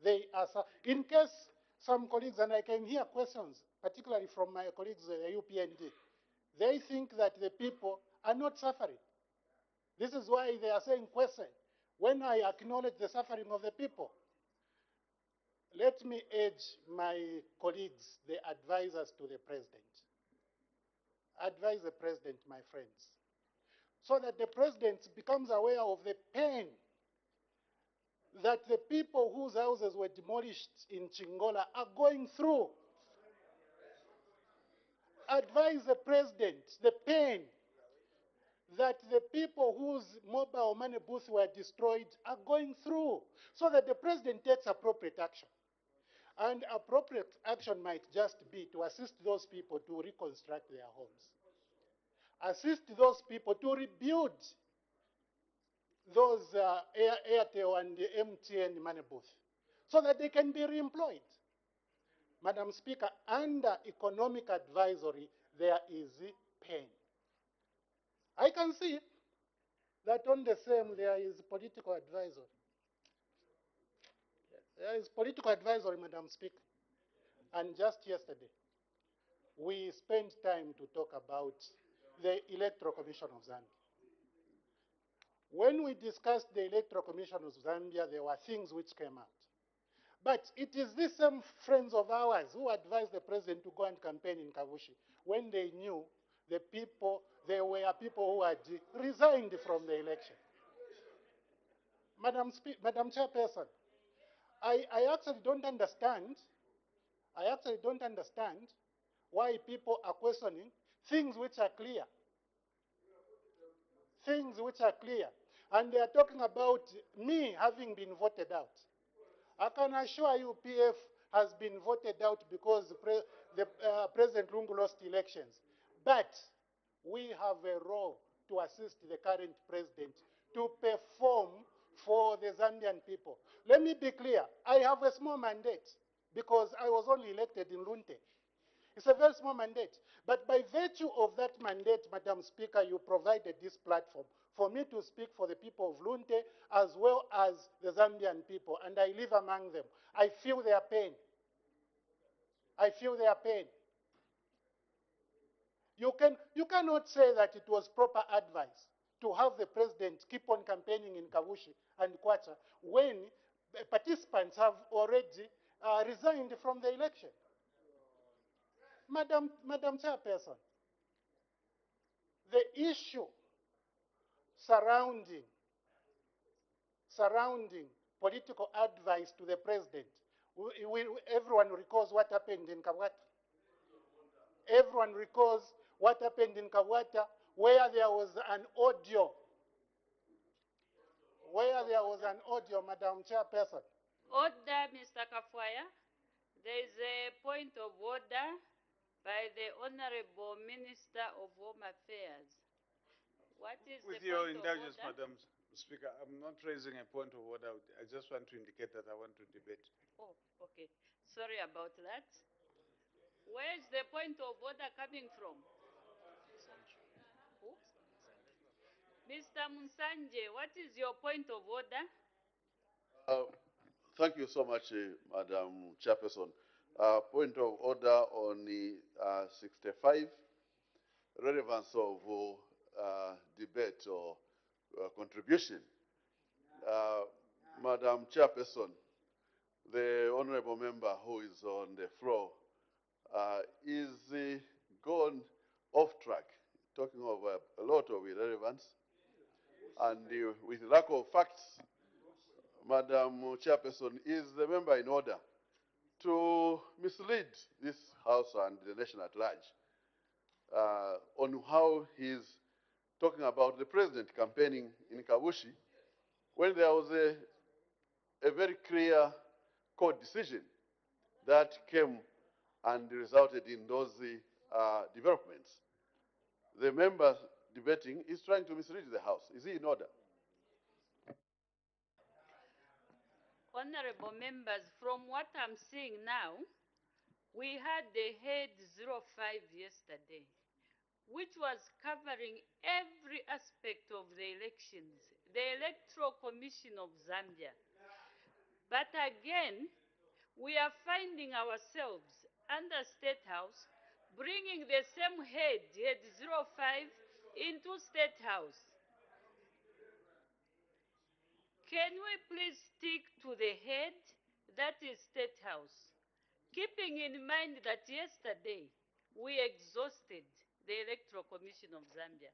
They are, in case some colleagues, and I can hear questions, particularly from my colleagues at the UPND, they think that the people are not suffering. This is why they are saying question. When I acknowledge the suffering of the people, let me urge my colleagues, the advisors to the president. Advise the president, my friends, so that the president becomes aware of the pain that the people whose houses were demolished in Chingola are going through. Advise the president the pain that the people whose mobile money booths were destroyed are going through, so that the president takes appropriate action. And appropriate action might just be to assist those people to reconstruct their homes. Assist those people to rebuild those Airtel and the MTN money booths, so that they can be reemployed. Madam Speaker, under economic advisory, there is pain. I can see that on the same there is political advisory. There is political advisory, Madam Speaker. And just yesterday, we spent time to talk about the Electoral Commission of Zambia. When we discussed the Electoral Commission of Zambia, there were things which came out. But it is these same friends of ours who advised the president to go and campaign in Kavushi when they knew the people, there were people who had resigned from the election. Madam Chairperson, I actually don't understand. I actually don't understand why people are questioning things which are clear. Things which are clear. And they are talking about me having been voted out. I can assure you PF has been voted out because President Lungu lost elections. But we have a role to assist the current president to perform for the Zambian people. Let me be clear. I have a small mandate because I was only elected in Lunte. It's a very small mandate. But by virtue of that mandate, Madam Speaker, you provided this platform for me to speak for the people of Lunte as well as the Zambian people, and I live among them. I feel their pain. I feel their pain. You cannot say that it was proper advice to have the president keep on campaigning in Kavushi and Kwacha when participants have already resigned from the election. Madam Chairperson, the issue surrounding political advice to the president, everyone recalls what happened in Kabwata. Everyone recalls what happened in Kabwata, where there was an audio. Madam Chairperson. Order, Mr. Kafwaya. There is a point of order by the Honorable Minister of Home Affairs. What is With the your point indulgence, of order? Madam Speaker, I'm not raising a point of order. I just want to indicate that I want to debate. Oh, okay. Sorry about that. Where is the point of order coming from? Who? Mr. Munsanje, what is your point of order? Thank you so much, Madam Chairperson. Point of order on the 65, relevance of debate or contribution. Madam Chairperson, the honorable member who is on the floor is gone off track, talking of a lot of irrelevance, and with lack of facts. Madam Chairperson, is the member in order to mislead this House and the nation at large on how he's talking about the president campaigning in Kavushi when there was a very clear court decision that came and resulted in those developments. The member debating is trying to mislead the House. Is he in order? Honorable members, from what I'm seeing now, we had the head 05 yesterday. which was covering every aspect of the elections, the Electoral Commission of Zambia. But again, we are finding ourselves under State House, bringing the same head 05, into State House. Can we please stick to the head, that is State House, keeping in mind that yesterday we exhausted the Electoral Commission of Zambia?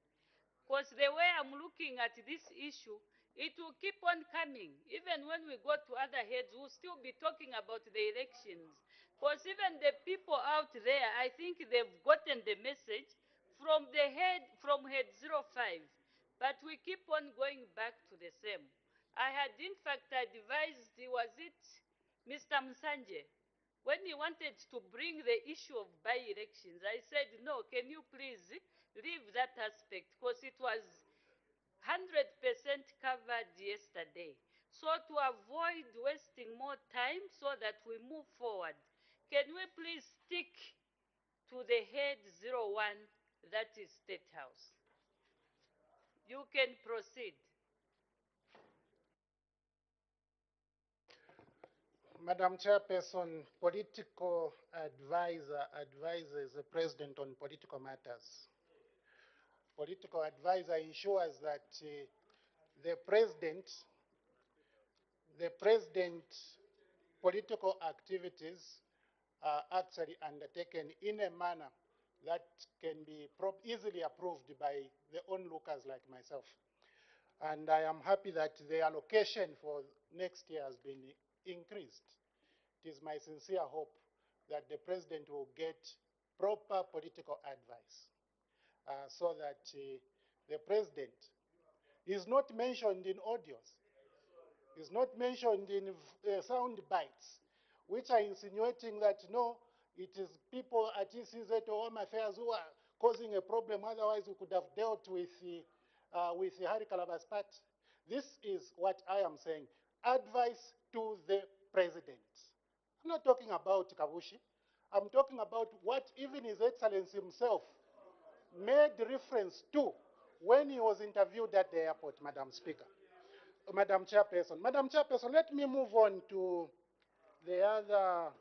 Because the way I'm looking at this issue, it will keep on coming. Even when we go to other heads, we'll still be talking about the elections. Because even the people out there, I think they've gotten the message from the head, from head 05. But we keep on going back to the same. I had in fact advised, was it Mr. Msanje, when he wanted to bring the issue of by-elections, I said, no, can you please leave that aspect, because it was 100% covered yesterday. So to avoid wasting more time so that we move forward, can we please stick to the head 01, that is State House? You can proceed. Madam Chairperson, political advisor advises the President on political matters. Political advisor ensures that the President's political activities are actually undertaken in a manner that can be easily approved by the onlookers like myself. And I am happy that the allocation for next year has been increased. It is my sincere hope that the President will get proper political advice so that the President is not mentioned in audios, is not mentioned in sound bites, which are insinuating that, no, it is people at ECZ or Home Affairs who are causing a problem, otherwise we could have dealt with Hari Calaba's part. This is what I am saying. Advice to the President. I'm not talking about Kabushi. I'm talking about what even His Excellency himself made reference to when he was interviewed at the airport, Madam Speaker. Madam Chairperson. Madam Chairperson, let me move on to the other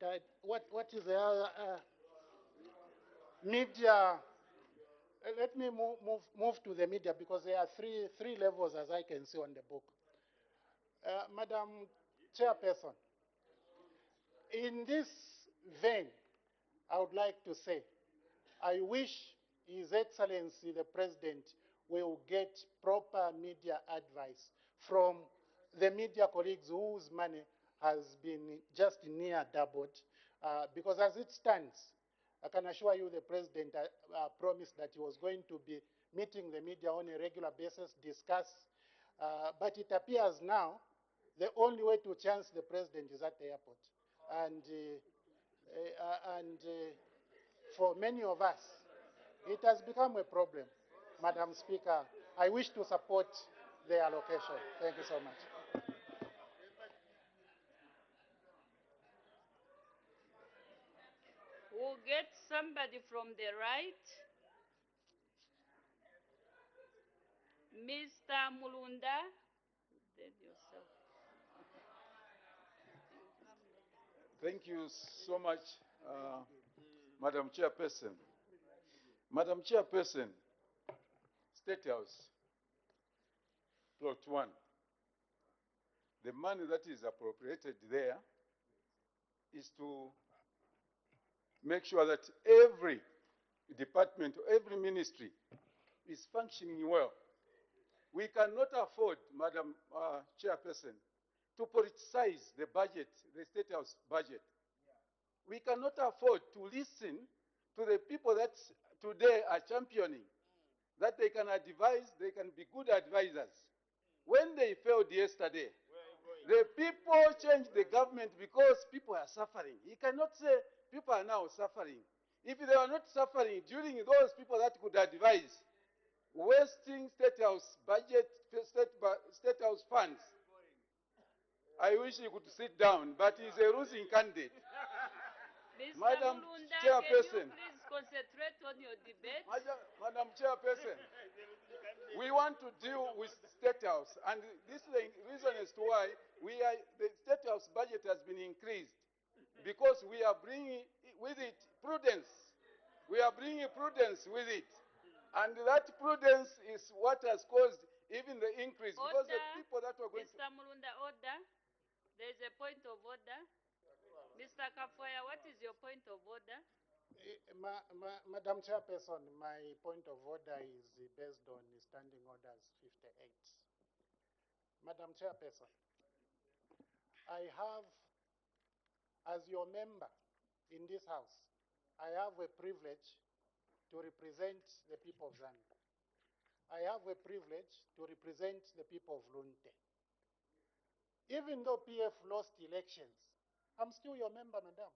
type. What is the other media? Let me move to the media, because there are three levels, as I can see on the book. Madam Chairperson, in this vein, I would like to say, I wish His Excellency the President will get proper media advice from the media colleagues whose money has been just near doubled. Because as it stands, I can assure you the President promised that he was going to be meeting the media on a regular basis, discuss. But it appears now the only way to chance the President is at the airport. And for many of us, it has become a problem. Madam Speaker, I wish to support the allocation. Thank you so much. We'll get somebody from the right. Mr. Mulunda, then yourself. Thank you so much, Madam Chairperson. Madam Chairperson, State House, Plot 1. The money that is appropriated there is to make sure that every department, every ministry is functioning well. We cannot afford, Madam Chairperson, to politicize the budget, the State House budget. We cannot afford to listen to the people that today are championing, that they can advise, they can be good advisors. When they failed yesterday, the people changed the government because people are suffering. You cannot say people are now suffering. If they are not suffering during those people that could advise, wasting State House budget, State House funds, I wish he could sit down, but he's a losing candidate. Mr. Madam Mulunda, Chairperson. can you please concentrate on your debate? Madam Chairperson, we want to deal with State House, and this is the reason as to why the State House budget has been increased, because we are bringing with it prudence. We are bringing prudence with it, and that prudence is what has caused even the increase, because the people that were going Mr. Mulunda, order. There is a point of order. Mr. Kafoya, what is your point of order? Madam Chairperson, my point of order is based on Standing Orders 58. Madam Chairperson, I have, as your member in this House, I have a privilege to represent the people of Zambia. I have a privilege to represent the people of Lunte. Even though PF lost elections, I'm still your member, madam.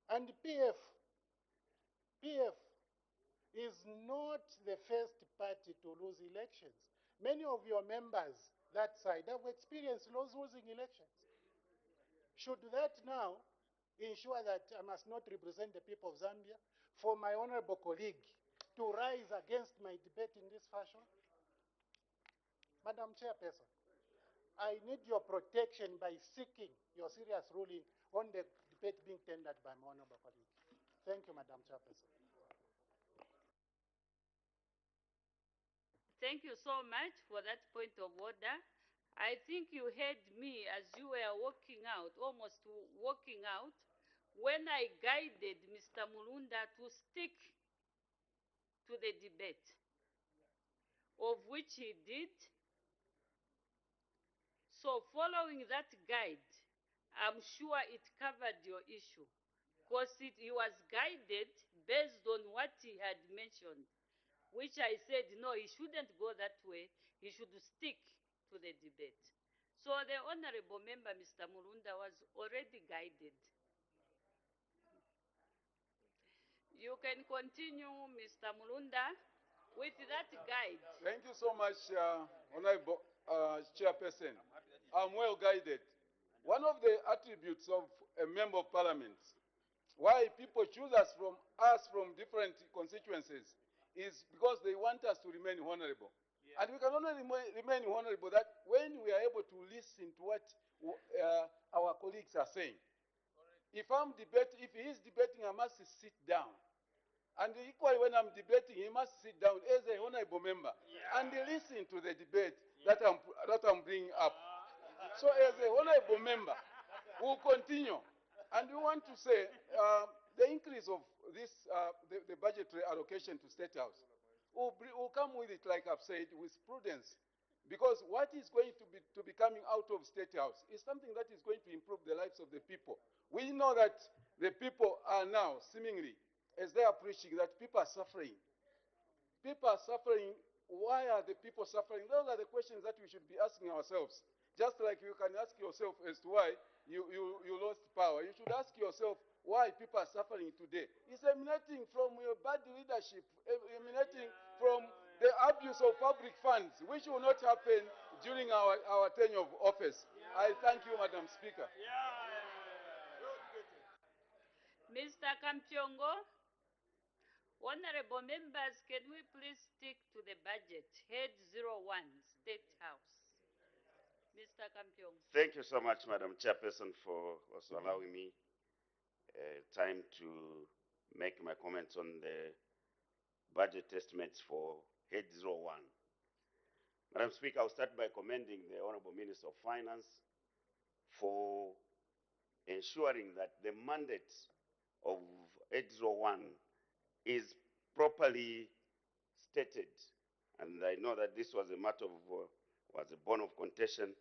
And PF is not the first party to lose elections. Many of your members that side have experienced losing elections. Should that now ensure that I must not represent the people of Zambia, for my honorable colleague to rise against my debate in this fashion? Madam Chairperson, I need your protection by seeking your serious ruling on the debate being tendered by my honorable colleague. Thank you, Madam Chairperson. Thank you so much for that point of order. I think you heard me as you were walking out, almost walking out, when I guided Mr. Mulunda to stick to the debate, of which he did. So following that guide, I'm sure it covered your issue, because he was guided based on what he had mentioned, which I said, no, he shouldn't go that way. He should stick to the debate. So the honorable member, Mr. Mulunda, was already guided. You can continue, Mr. Mulunda, with that guide. Thank you so much, Honorable Chairperson. I'm well guided. One of the attributes of a member of parliament, why people choose us from different constituencies, is because they want us to remain honorable. Yeah. And we can only remain honorable that when we are able to listen to what our colleagues are saying. If he is debating, I must sit down. And equally, when I'm debating, he must sit down as a honorable member, yeah, and listen to the debate, yeah, that I'm bringing up. So as a honorable member, we'll continue. And we want to say the increase of this, the budgetary allocation to State House will come with it, like I've said, with prudence. Because what is going to be coming out of State House is something that is going to improve the lives of the people. We know that the people are now, seemingly, as they are preaching, that people are suffering. People are suffering. Why are the people suffering? Those are the questions that we should be asking ourselves. Just like you can ask yourself as to why you lost power. You should ask yourself why people are suffering today. It's emanating from your bad leadership, emanating from the abuse of public funds, which will not happen during our tenure of office. I thank you, Madam Speaker. Mr. Kampyongo, honorable members, can we please stick to the budget? Head 01, State House. Mr. Kampyongo. Thank you so much, Madam Chairperson, for also allowing me time to make my comments on the budget estimates for Head 01. Madam Speaker, I'll start by commending the Honorable Minister of Finance for ensuring that the mandate of Head 01 is properly stated. And I know that this was a matter of, was a bone of contention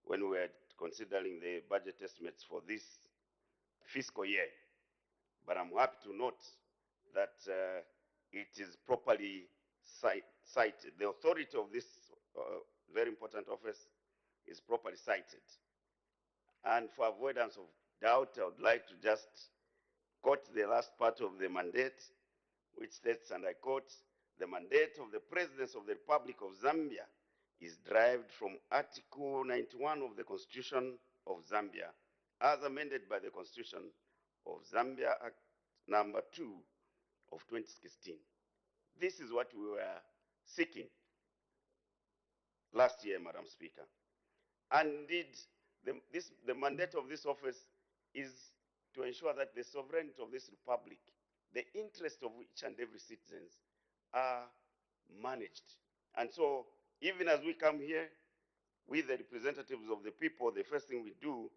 when we were considering the budget estimates for this fiscal year. But I'm happy to note that it is properly cited. The authority of this very important office is properly cited. And for avoidance of doubt, I would like to just quote the last part of the mandate, which states, and I quote, "The mandate of the President of the Republic of Zambia is derived from Article 91 of the Constitution of Zambia, as amended by the Constitution of Zambia Act number 2 of 2016. This is what we were seeking last year, Madam Speaker. And indeed, the mandate of this office is to ensure that the sovereignty of this republic, the interest of each and every citizen are managed. And so, even as we come here with the representatives of the people, the first thing we do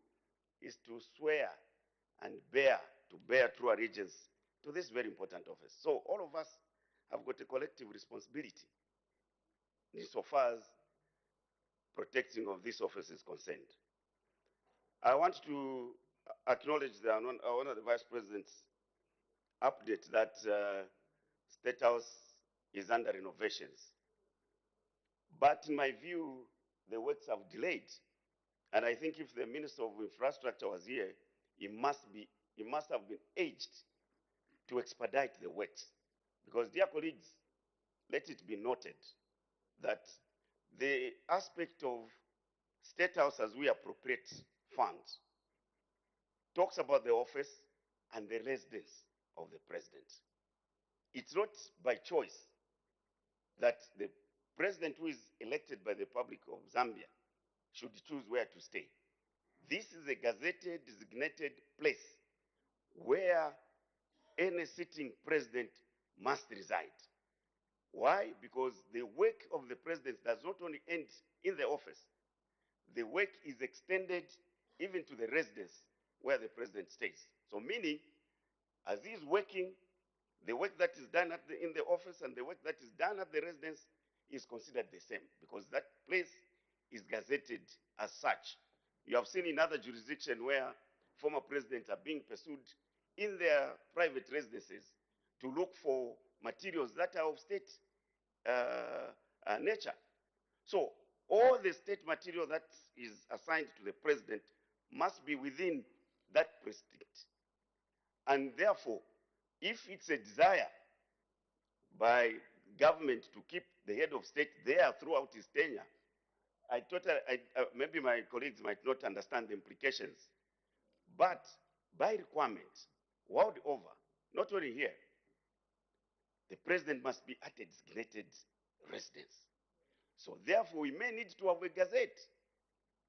is to swear and to bear true allegiance to this very important office. So all of us have got a collective responsibility insofar as protecting of this office is concerned. I want to acknowledge one of the Vice President's update that State House is under renovations. But in my view, the works have delayed. And I think if the Minister of Infrastructure was here, he must have been urged to expedite the works. Because, dear colleagues, let it be noted that the aspect of State House as we appropriate funds talks about the office and the residence of the president. It's not by choice that the president who is elected by the public of Zambia should choose where to stay. This is a gazetted, designated place where any sitting president must reside. Why? Because the work of the president does not only end in the office, the work is extended even to the residence where the president stays. So meaning, as he is working, the work that is done in the office and the work that is done at the residence is considered the same, because that place is gazetted as such. You have seen in other jurisdictions where former presidents are being pursued in their private residences to look for materials that are of state nature. So all the state material that is assigned to the president must be within that precinct. And therefore, if it's a desire by government to keep the head of state there throughout his tenure, maybe my colleagues might not understand the implications. But by requirement, world over, not only here, the president must be at a designated residence. So therefore, we may need to have a gazette.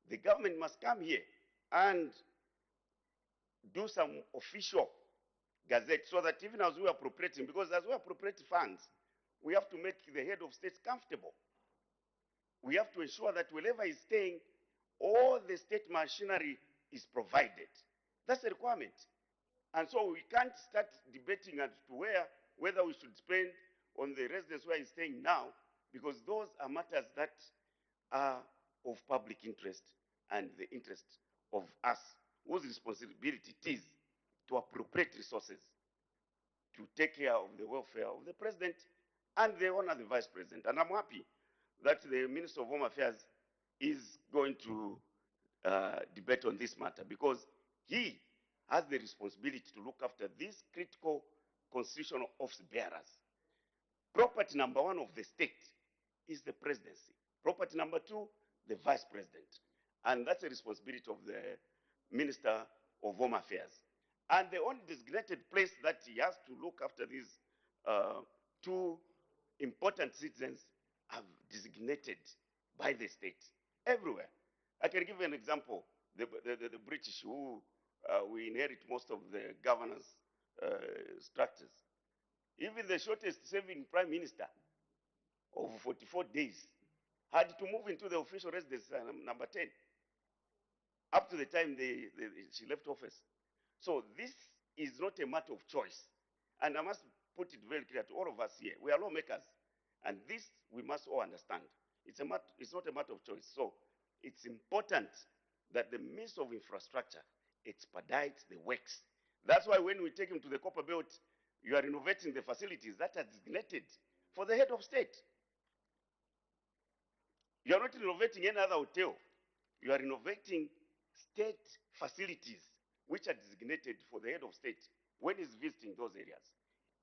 The government must come here and do some official gazette so that even as we are appropriating, because as we appropriate funds, we have to make the head of state comfortable. We have to ensure that wherever he's staying, all the state machinery is provided. That's a requirement. And so we can't start debating as to whether we should spend on the residence where he's staying now, because those are matters that are of public interest and the interest of us, whose responsibility it is to appropriate resources to take care of the welfare of the president and the honor of the vice president. And I'm happy that the Minister of Home Affairs is going to debate on this matter, because he has the responsibility to look after these critical constitutional office bearers. Property number 1 of the state is the presidency. Property number 2, the vice president. And that's a responsibility of the Minister of Home Affairs. And the only designated place that he has to look after these two important citizens are designated by the state everywhere. I can give you an example. The British, who we inherit most of the governance structures. Even the shortest serving prime minister of 44 days had to move into the official residence number 10 up to the time she left office. So this is not a matter of choice. And I must put it very clear to all of us here. We are lawmakers. And this we must all understand. It's not a matter of choice. So it's important that the Minister of Infrastructure expedites the works. That's why when we take him to the Copper Belt, you are renovating the facilities that are designated for the head of state. You are not renovating any other hotel. You are renovating state facilities which are designated for the head of state when he's visiting those areas.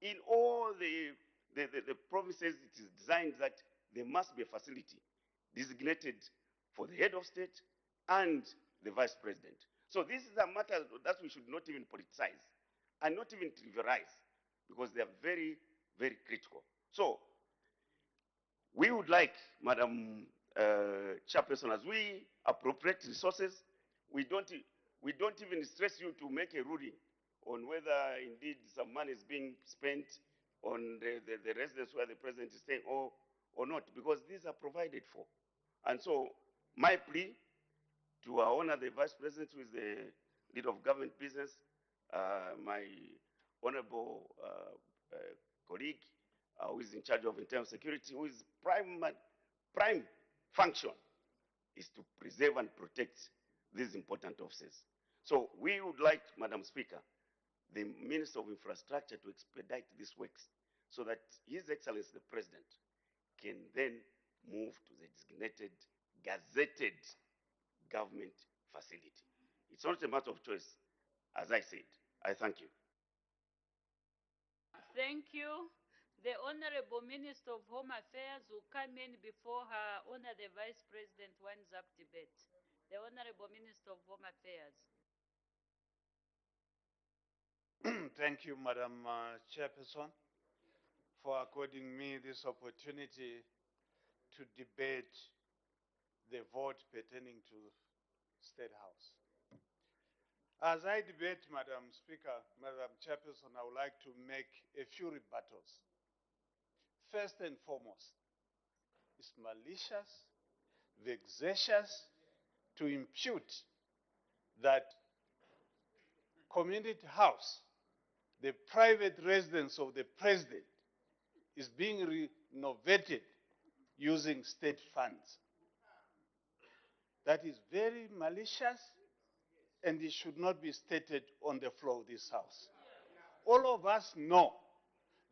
In all the provinces, it is designed that there must be a facility designated for the head of state and the vice president. So this is a matter that we should not even politicize. are not even trivialized because they are very, very critical. So we would like, Madam Chairperson, as we appropriate resources, we don't even stress you to make a ruling on whether indeed some money is being spent on the residence where the president is staying or not, because these are provided for. And so my plea to honor the Vice President, who is the leader of government business, my honorable colleague, who is in charge of internal security, who is prime function is to preserve and protect these important offices. So we would like, Madam Speaker, the Minister of Infrastructure to expedite these works so that His Excellency the President can then move to the designated, gazetted government facility. It's not a matter of choice, as I said. I thank you. Thank you. The Honorable Minister of Home Affairs will come in before her Honor the Vice President winds up debate. The Honorable Minister of Home Affairs. Thank you, Madam Chairperson, for according me this opportunity to debate the vote pertaining to State House. As I debate, Madam Speaker, Madam Chairperson, I would like to make a few rebuttals. First and foremost, it's malicious, vexatious to impute that Community House, the private residence of the president, is being renovated using state funds. That is very malicious, and it should not be stated on the floor of this House. All of us know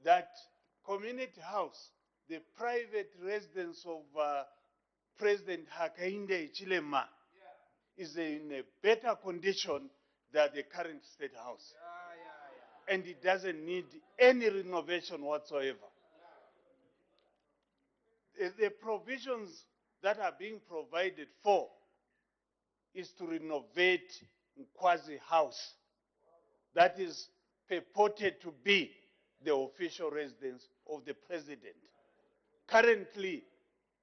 that Community House, the private residence of President Hakainde Hichilema, is in a better condition than the current State House. And it doesn't need any renovation whatsoever. The provisions that are being provided for is to renovate Nkwazi House. That is purported to be the official residence of the president. Currently,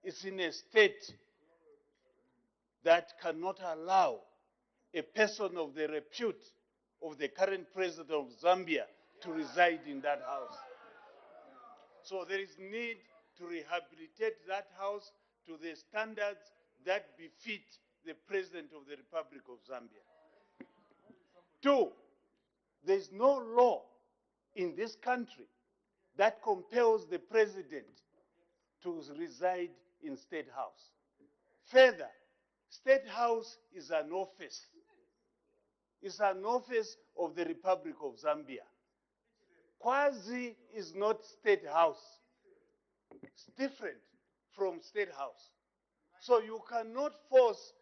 it's in a state that cannot allow a person of the repute of the current president of Zambia to reside in that house. So there is need to rehabilitate that house to the standards that befit the President of the Republic of Zambia. Two, there is no law in this country that compels the President to reside in State House. Further, State House is an office. It's an office of the Republic of Zambia. Kwazi is not State House. It's different from State House. So you cannot force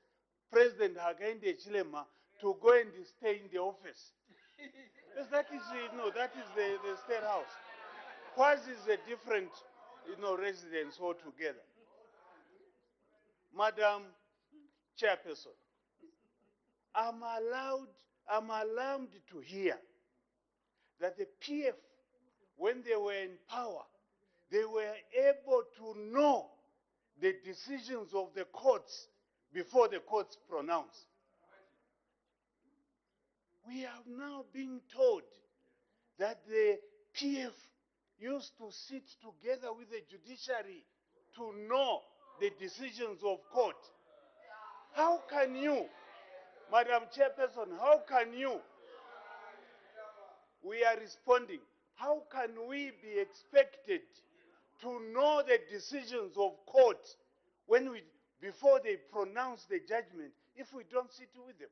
President Hakainde Hichilema to go and stay in the office. Because that is, that is the State House. Kwazi is a different, residence altogether. Madam Chairperson, I'm alarmed to hear that the PF, when they were in power, they were able to know the decisions of the courts before the courts pronounce. We are now being told that the PF used to sit together with the judiciary to know the decisions of court. How can you, Madam Chairperson, how can you? We are responding. How can we be expected to know the decisions of court before they pronounce the judgment if we don't sit with them?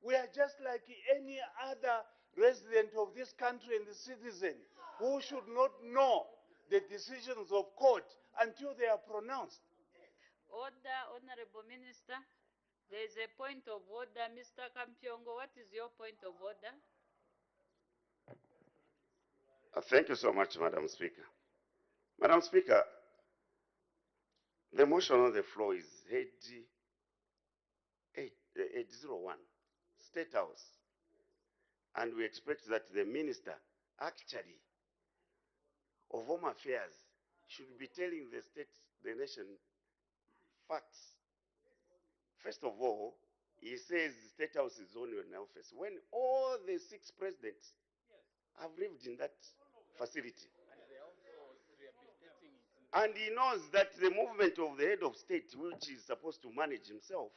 We are just like any other resident of this country and the citizen who should not know the decisions of court until they are pronounced. Order, Honorable Minister. There is a point of order. Mr. Kampyongo, what is your point of order? Thank you so much, Madam Speaker. Madam Speaker, the motion on the floor is 801, State House. And we expect that the minister actually of Home Affairs should be telling the state, the nation, facts. First of all, he says the State House is only in office when all the 6 presidents have lived in that facility. And he knows that the movement of the head of state, which is supposed to manage himself,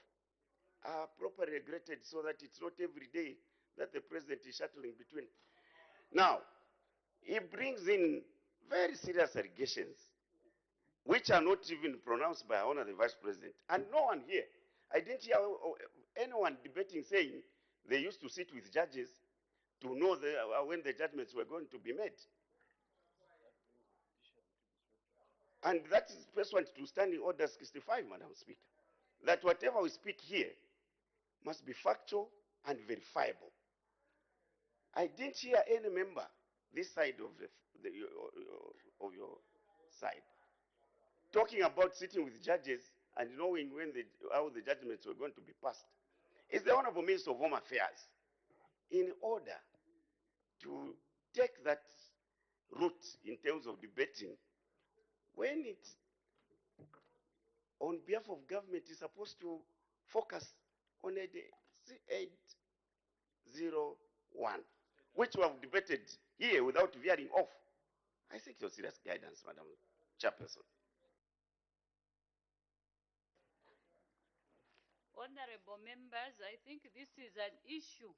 are properly regulated so that it's not every day that the president is shuttling between. Now, he brings in very serious allegations, which are not even pronounced by our honorable vice president. And no one here, I didn't hear anyone debating saying they used to sit with judges to know when the judgments were going to be made. And that is pursuant to Standing Order 65, Madam Speaker, that whatever we speak here must be factual and verifiable. I didn't hear any member this side of your side talking about sitting with judges and knowing how the judgments were going to be passed. It's the Honorable Minister of Home Affairs, in order to take that route in terms of debating, when it's on behalf of government, is supposed to focus on 801, which we have debated here without veering off. I seek your serious guidance, Madam Chairperson. Honorable members, I think this is an issue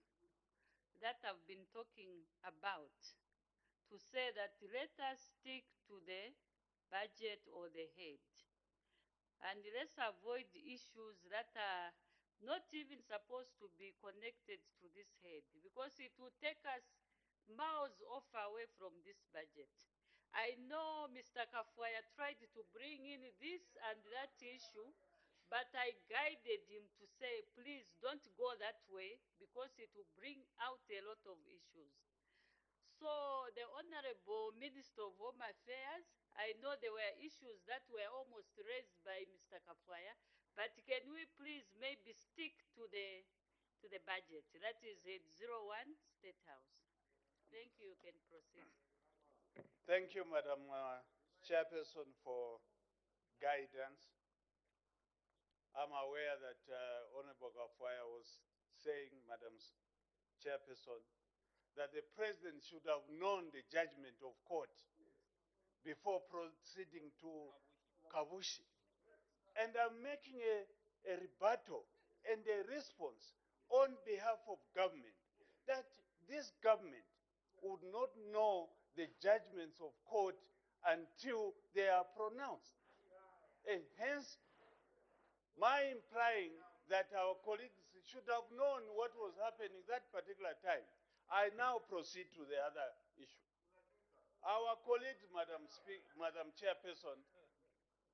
that I've been talking about, to say that let us stick to the budget or the head. And let's avoid issues that are not even supposed to be connected to this head, because it will take us miles off away from this budget. I know Mr. Kafwaya tried to bring in this and that issue, but I guided him to say, please don't go that way, because it will bring out a lot of issues. So the Honorable Minister of Home Affairs, I know there were issues that were almost raised by Mr. Kafwaya, but can we please maybe stick to the budget? That is head 01, State House. Thank you. You can proceed. Thank you, Madam Chairperson, for guidance. I'm aware that Honorable Kafwaya was saying, Madam Chairperson, that the president should have known the judgment of court before proceeding to Kavushi. And I'm making a rebuttal and a response on behalf of government that this government would not know the judgments of court until they are pronounced. And hence, my implying that our colleagues should have known what was happening that particular time. I now proceed to the other issue. Our colleagues, Madam Chairperson,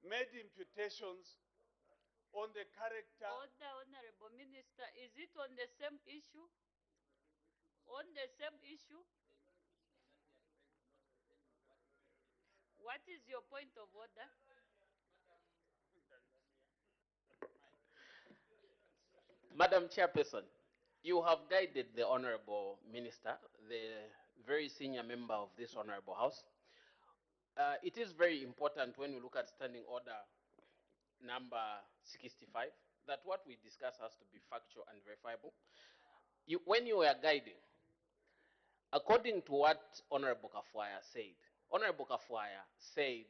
made imputations on the character. Order, Honorable Minister, is it on the same issue? On the same issue? What is your point of order? Madam Chairperson, you have guided the Honorable Minister, the very senior member of this Honorable House. It is very important when we look at Standing Order number 65 that what we discuss has to be factual and verifiable. When you were guiding, according to what Honorable Kafwaya said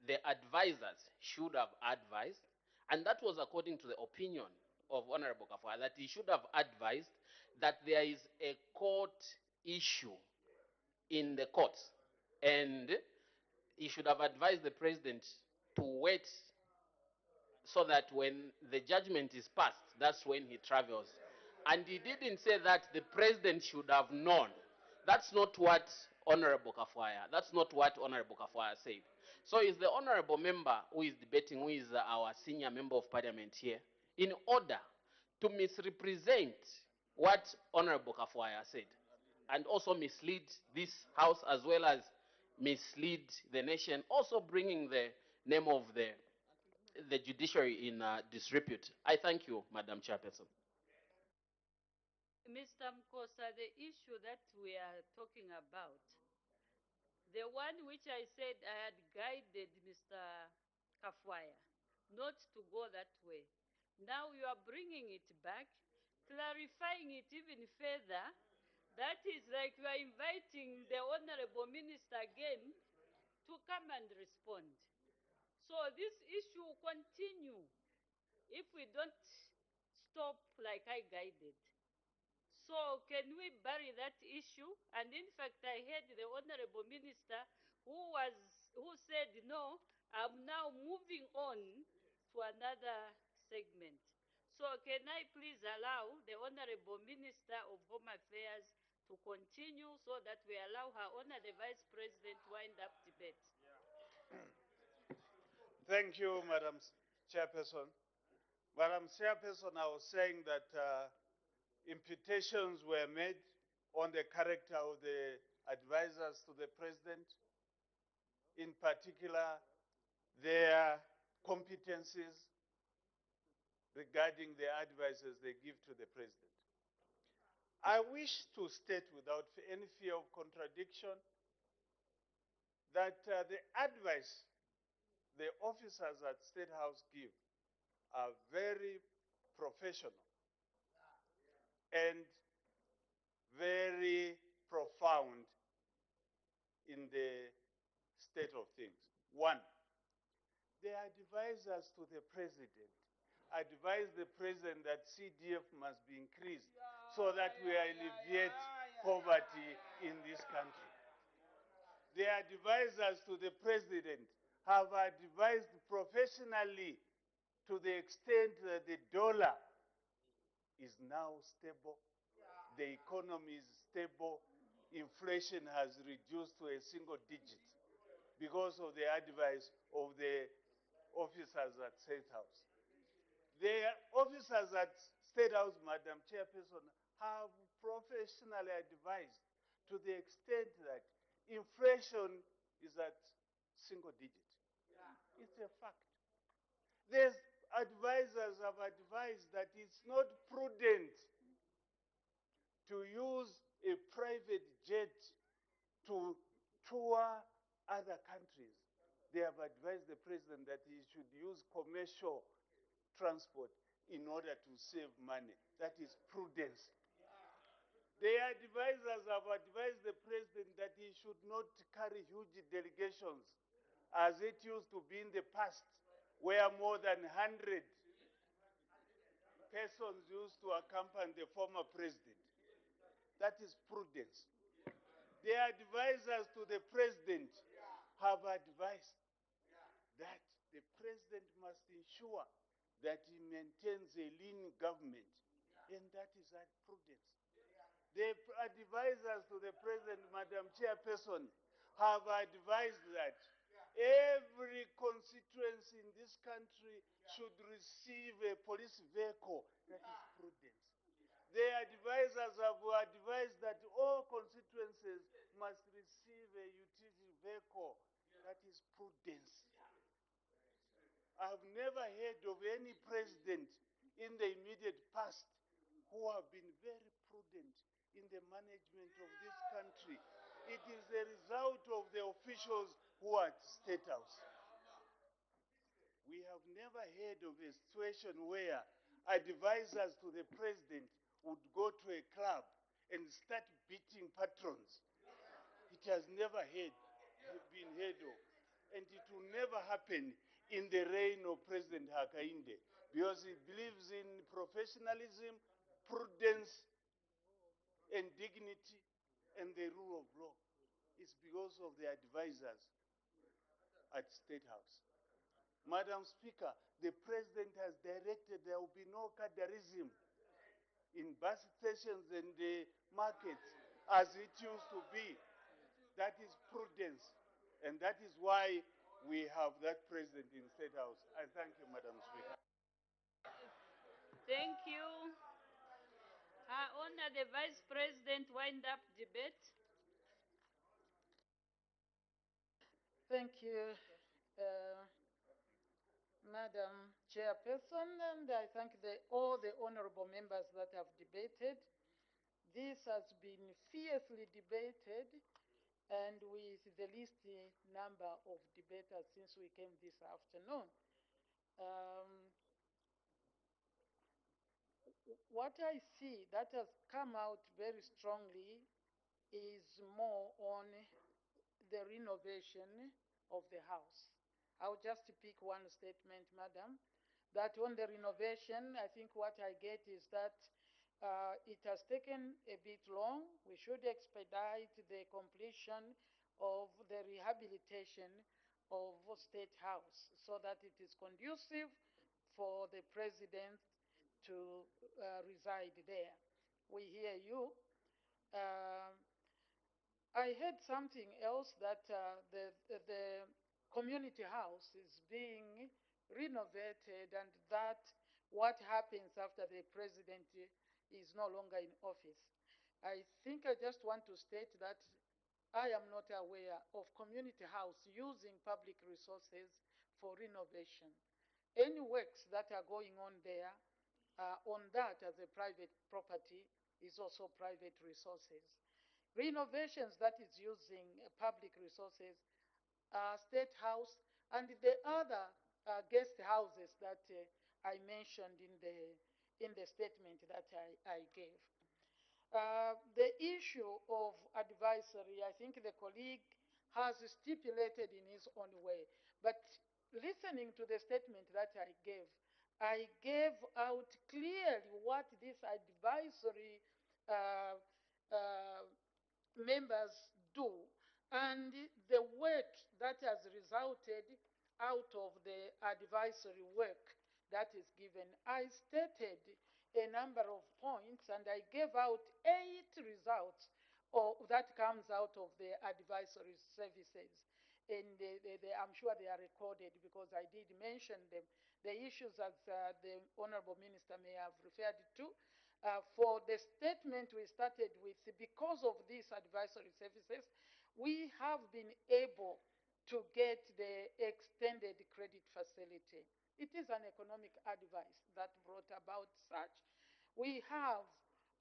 the advisors should have advised, and that was according to the opinion of Honorable Kafwaya, that he should have advised that there is a court issue in the courts, and he should have advised the president to wait so that when the judgment is passed, that's when he travels. And he didn't say that the president should have known. That's not what Honorable Kafwaya said. So is the honorable member who is debating, who is our senior member of parliament here, in order to misrepresent what Honorable Kafwaya said, and also mislead this house as well as mislead the nation, also bringing the name of the judiciary in disrepute. I thank you, Madam Chairperson. Mr. Mkosa, the issue that we are talking about, the one which I said I had guided Mr. Kafwaya not to go that way. Now you are bringing it back, clarifying it even further. That is like you are inviting the Honorable Minister again to come and respond. So this issue will continue if we don't stop like I guided. So can we bury that issue? And in fact, I heard the Honorable Minister who said, no, I'm now moving on to another segment. So can I please allow the Honorable Minister of Home Affairs to continue so that we allow her Honor the Vice President to wind up debate? Thank you, Madam Chairperson. Madam Chairperson, I was saying that imputations were made on the character of the advisors to the President, in particular their competencies regarding the advices they give to the President. I wish to state without any fear of contradiction that the advice the officers at State House give are very professional and very profound in the state of things. One, the advisors to the President advise the President that CDF must be increased so that we alleviate poverty in this country. The advisors to the President have advised professionally to the extent that the dollar is now stable, the economy is stable, inflation has reduced to a single digit because of the advice of the officers at State House. The officers at State House, Madam Chairperson, have professionally advised to the extent that inflation is at single digit. It's a fact. These advisors have advised that it's not prudent to use a private jet to tour other countries. They have advised the President that he should use commercial transport in order to save money. That is prudence. The advisors have advised the President that he should not carry huge delegations as it used to be in the past, where more than 100 persons used to accompany the former President. That is prudence. The advisors to the President have advised that the President must ensure that he maintains a lean government, and that is that prudence. The advisors to the President, Madam Chairperson, have advised that every constituency in this country should receive a police vehicle. That is prudence. The advisors have advised that all constituencies must receive a utility vehicle. That is prudence. I've never heard of any president in the immediate past who have been very prudent in the management of this country. It is the result of the officials who are at State House. We have never heard of a situation where advisors to the President would go to a club and start beating patrons. It has never been heard of. And it will never happen in the reign of President Hakainde, because he believes in professionalism, prudence, and dignity, and the rule of law. It's because of the advisors at State House. Madam Speaker, the President has directed there will be no cadarism in bus stations and the markets as it used to be. That is prudence. And that is why we have that President in State House. I thank you, Madam Speaker. Thank you. Her Honor the Vice President wind up debate. Thank you, Madam Chairperson, and I thank all the honorable members that have debated. This has been fiercely debated and with the least number of debaters since we came this afternoon. What I see that has come out very strongly is more on the renovation of the house. I'll just pick one statement, madam, that on the renovation, I think what I get is that it has taken a bit long. We should expedite the completion of the rehabilitation of State House so that it is conducive for the president to reside there. We hear you. I heard something else that the community house is being renovated and that what happens after the president is no longer in office. I think I just want to state that I am not aware of community house using public resources for renovation. Any works that are going on there, on that as a private property, is also private resources. Renovations that is using public resources, State House, and the other guest houses that I mentioned in the statement that I gave. The issue of advisory, I think the colleague has stipulated in his own way. But listening to the statement that I gave out clearly what this advisory uh, uh, members do and the work that has resulted out of the advisory work that is given. I stated a number of points and I gave out 8 results that comes out of the advisory services. And I'm sure they are recorded because I did mention them. The issues as the Honorable Minister may have referred to. For the statement we started with, because of these advisory services, we have been able to get the extended credit facility. It is an economic advice that brought about such. We have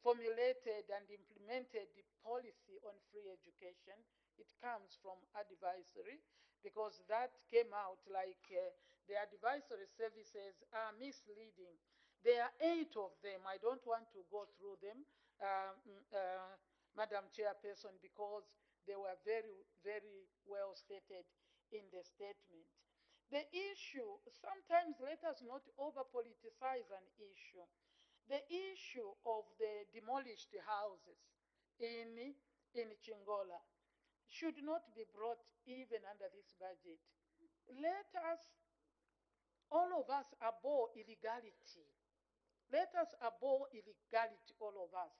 formulated and implemented the policy on free education. It comes from advisory because that came out like the advisory services are misleading. There are 8 of them. I don't want to go through them, Madam Chairperson, because they were very, very well stated in the statement. The issue, sometimes let us not over-politicize an issue. The issue of the demolished houses in Chingola should not be brought even under this budget. Let us, all of us, abhor illegality. Let us abhor illegality, all of us.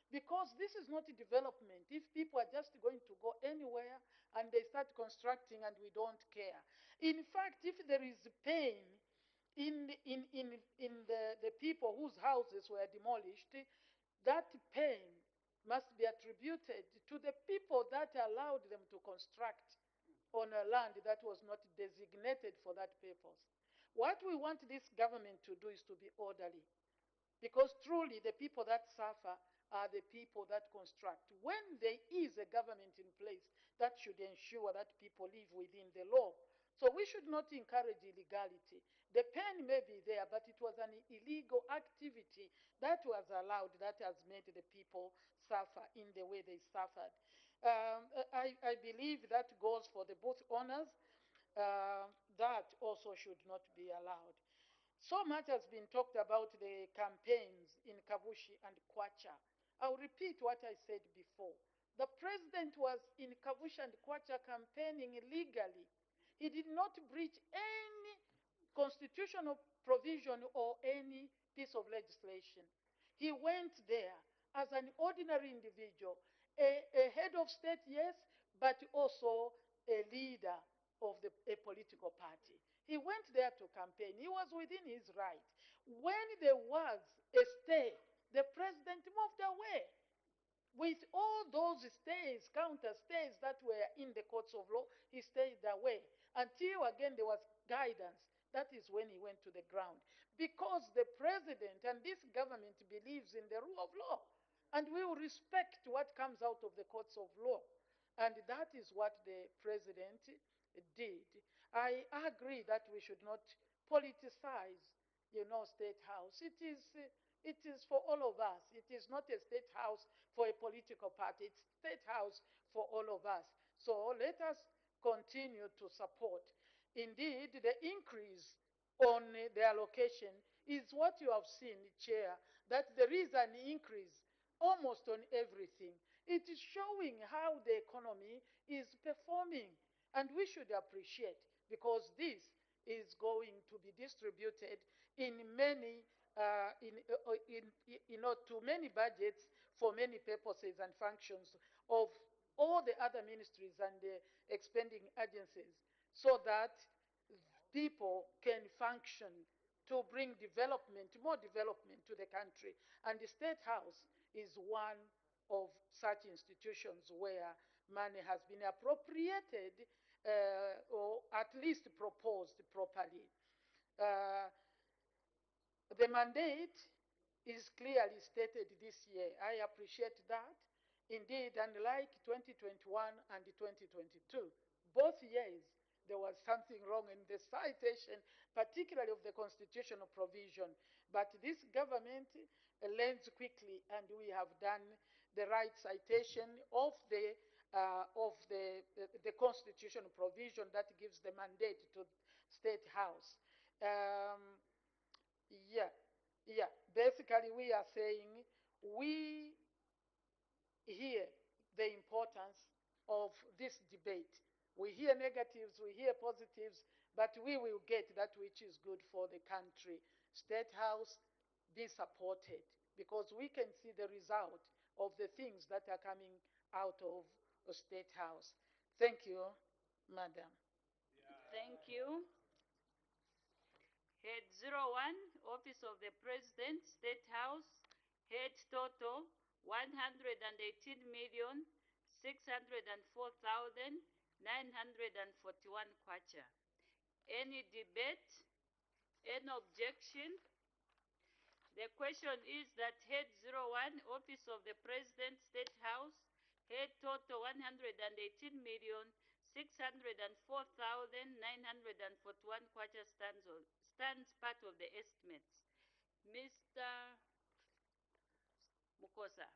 Because this is not development. If people are just going to go anywhere and they start constructing and we don't care. In fact, if there is pain in the people whose houses were demolished, that pain must be attributed to the people that allowed them to construct on a land that was not designated for that purpose. What we want this government to do is to be orderly. Because truly, the people that suffer are the people that construct. When there is a government in place, that should ensure that people live within the law. So we should not encourage illegality. The pain may be there, but it was an illegal activity that was allowed that has made the people suffer in the way they suffered. I believe that goes for the both owners. That also should not be allowed. So much has been talked about the campaigns in Kavushi and Kwacha. I'll repeat what I said before. The president was in Kavushi and Kwacha campaigning legally. He did not breach any constitutional provision or any piece of legislation. He went there as an ordinary individual, a head of state, yes, but also a leader of a political party. He went there to campaign. He was within his right. When there was a stay, the president moved away. With all those stays, counter stays that were in the courts of law, he stayed away until again there was guidance. That is when he went to the ground. Because the president and this government believes in the rule of law. And we will respect what comes out of the courts of law. And that is what the president did. I agree that we should not politicize, State House. It is for all of us. It is not a State House for a political party. It's State House for all of us. So let us continue to support. Indeed, the increase on the allocation is what you have seen, Chair, that there is an increase almost on everything. It is showing how the economy is performing, and we should appreciate, because this is going to be distributed in many to many budgets for many purposes and functions of all the other ministries and the expending agencies, so that people can function to bring development, more development to the country. And the State House is one of such institutions where money has been appropriated or at least proposed properly. The mandate is clearly stated this year. I appreciate that. Indeed, unlike 2021 and 2022, both years there was something wrong in the citation, particularly of the constitutional provision. But this government learns quickly, and we have done the right citation of the constitutional provision that gives the mandate to State House. Yeah, yeah. Basically, we are saying we hear the importance of this debate. We hear negatives, we hear positives, but we will get that which is good for the country. State House, be supported, because we can see the result of the things that are coming out of a State House. Thank you, Madam. Thank you. Head 01, Office of the President, State House. Head total 118,604,941 kwacha. Any debate? Any objection? The question is that head 01, Office of the President, State House, head total 118,604,941 kwacha stands part of the estimates. Mr. Mukosa.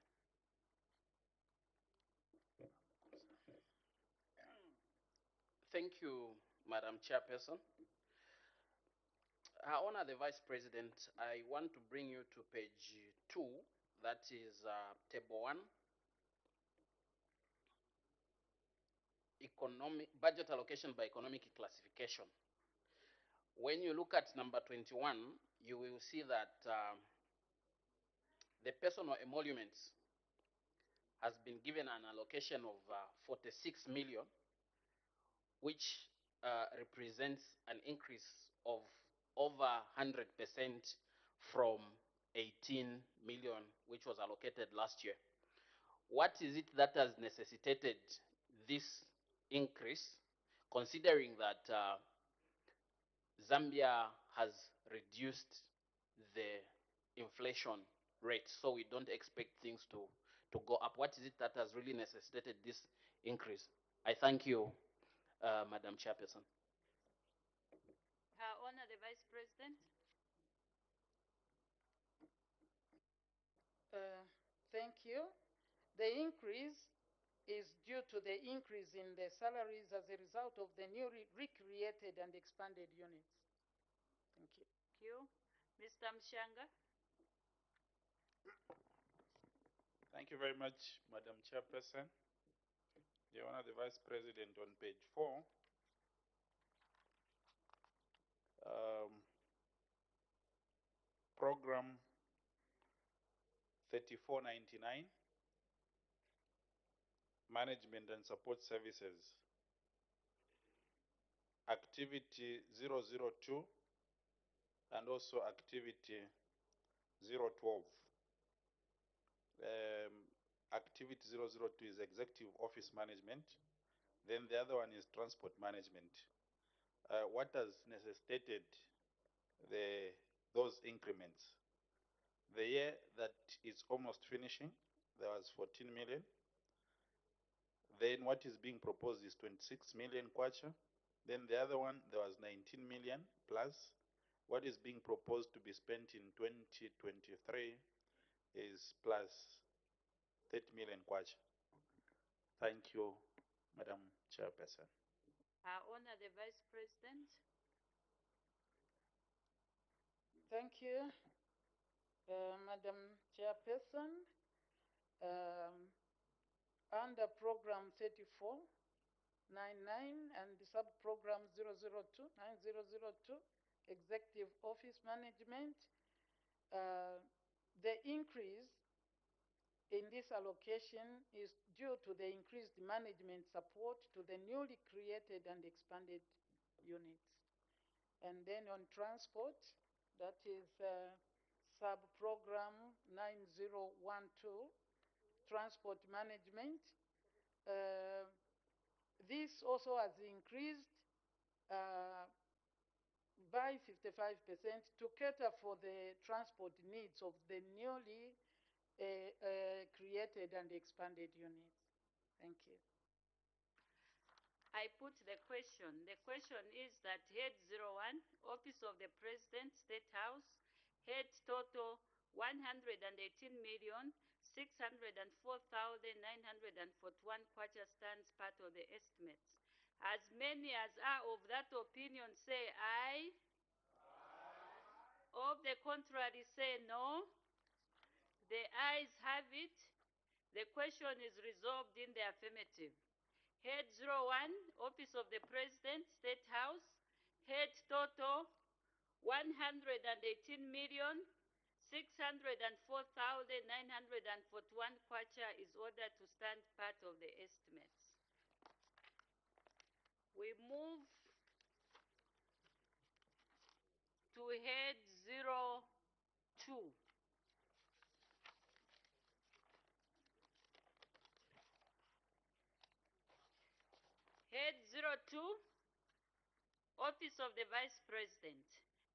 Thank you, Madam Chairperson. Her Honor the Vice President, I want to bring you to page 2, that is table 1. Budget allocation by economic classification. When you look at number 21, you will see that the personal emoluments has been given an allocation of 46 million, which represents an increase of over 100% from 18 million, which was allocated last year. What is it that has necessitated this increase, considering that Zambia has reduced the inflation rate, so we don't expect things to go up? What is it that has really necessitated this increase? I thank you, Madam Chairperson. Her Honor the Vice President. Thank you. The increase is due to the increase in the salaries as a result of the newly recreated and expanded units. Thank you. Thank you. Mr. Mshanga. Thank you very much, Madam Chairperson. Your Honor, the Vice President, on page 4, program 3499, management and support services, activity 002, and also activity 012. Activity 002 is executive office management. Then the other one is transport management. What has necessitated those increments? The year that is almost finishing, there was 14 million. Then what is being proposed is 26 million kwacha. Then the other one, there was 19 million plus. What is being proposed to be spent in 2023 is plus 30 million kwacha. Thank you, Madam Chairperson. Her Honor the Vice President. Thank you, Madam Chairperson. Under Program 3499 and the Sub-Program 002, Executive Office Management, the increase in this allocation is due to the increased management support to the newly created and expanded units. And then on transport, that is sub-program 9012, transport management. This also has increased by 55% to cater for the transport needs of the newly created and expanded units. Thank you. I put the question. The question is that Head 01, Office of the President, State House, head total 118,604,941 kwacha stands part of the estimates. As many as are of that opinion say aye. Of the contrary say no. The ayes have it. The question is resolved in the affirmative. Head 01, Office of the President, State House, head total 118,604,941 kwacha is ordered to stand part of the estimates. We move to head 02. Head 02, Office of the Vice President.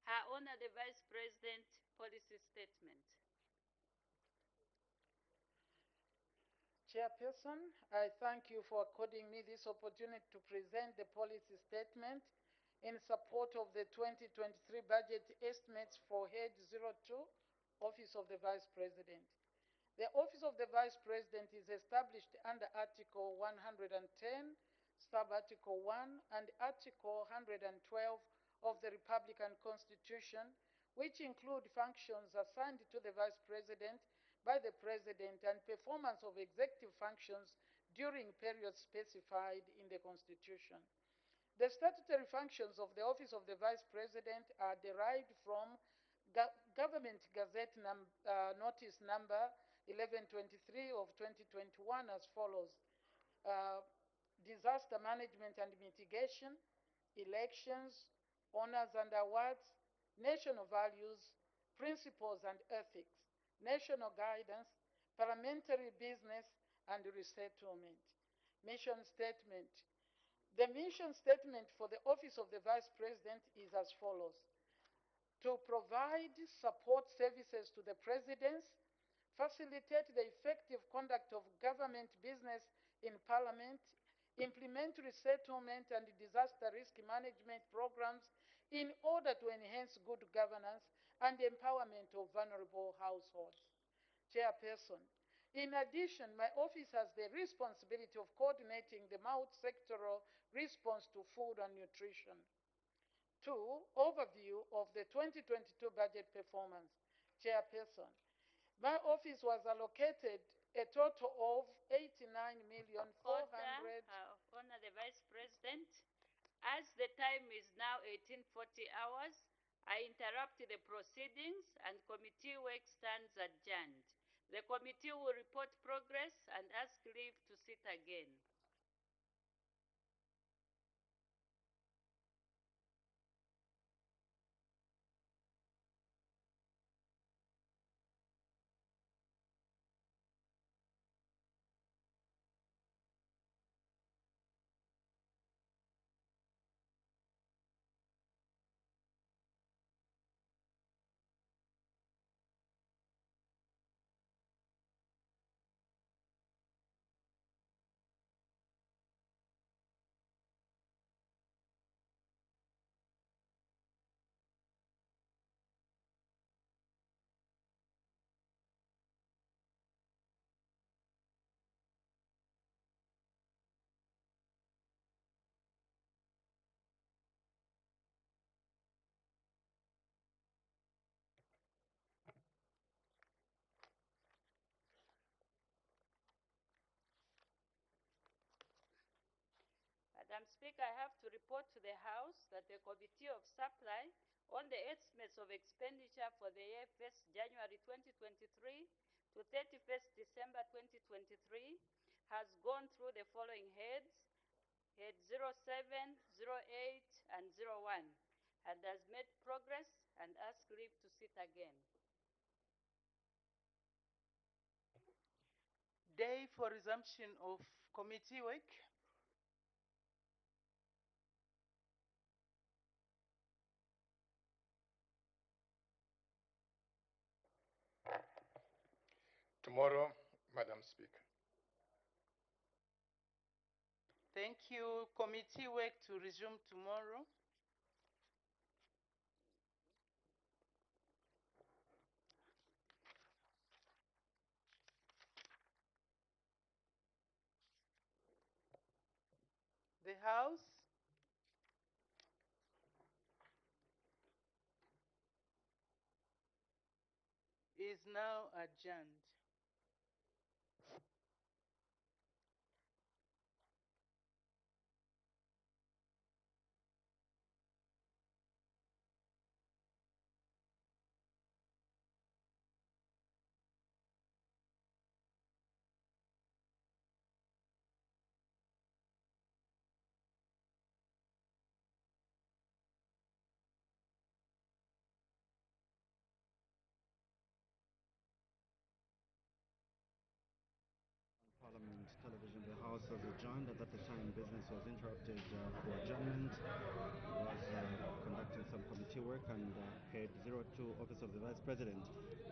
Her Honor the Vice President, policy statement. Chairperson, I thank you for according me this opportunity to present the policy statement in support of the 2023 budget estimates for Head 02, Office of the Vice President. The Office of the Vice President is established under Article 110, Sub-Article 1, and Article 112 of the Republican Constitution, which include functions assigned to the Vice President by the President and performance of executive functions during periods specified in the Constitution. The statutory functions of the Office of the Vice President are derived from Government Gazette Notice Number 1123 of 2021 as follows. Disaster management and mitigation, elections, honors and awards, national values, principles and ethics, national guidance, parliamentary business, and resettlement. Mission statement. The mission statement for the Office of the Vice President is as follows. To provide support services to the Presidency, facilitate the effective conduct of government business in Parliament, implement resettlement and disaster risk management programs in order to enhance good governance and empowerment of vulnerable households. Chairperson, in addition, my office has the responsibility of coordinating the multi-sectoral response to food and nutrition. 2. Overview of the 2022 budget performance. Chairperson, my office was allocated a total of 89,400,000. Honor the Vice President, as the time is now 1840 hours, I interrupt the proceedings and committee work stands adjourned. The committee will report progress and ask leave to sit again. Madam Speaker, I have to report to the House that the Committee of Supply on the estimates of expenditure for the year 1st January 2023 to 31st December 2023 has gone through the following heads: Head 07, 08, and 01, and has made progress and asked leave to sit again. Day for resumption of committee work. Tomorrow, Madam Speaker. Thank you. Committee work to resume tomorrow. The House is now adjourned. Parliament Television, the House was adjourned. At the time, business was interrupted for adjournment. It was conducting some committee work, and Head 02, Office of the Vice President,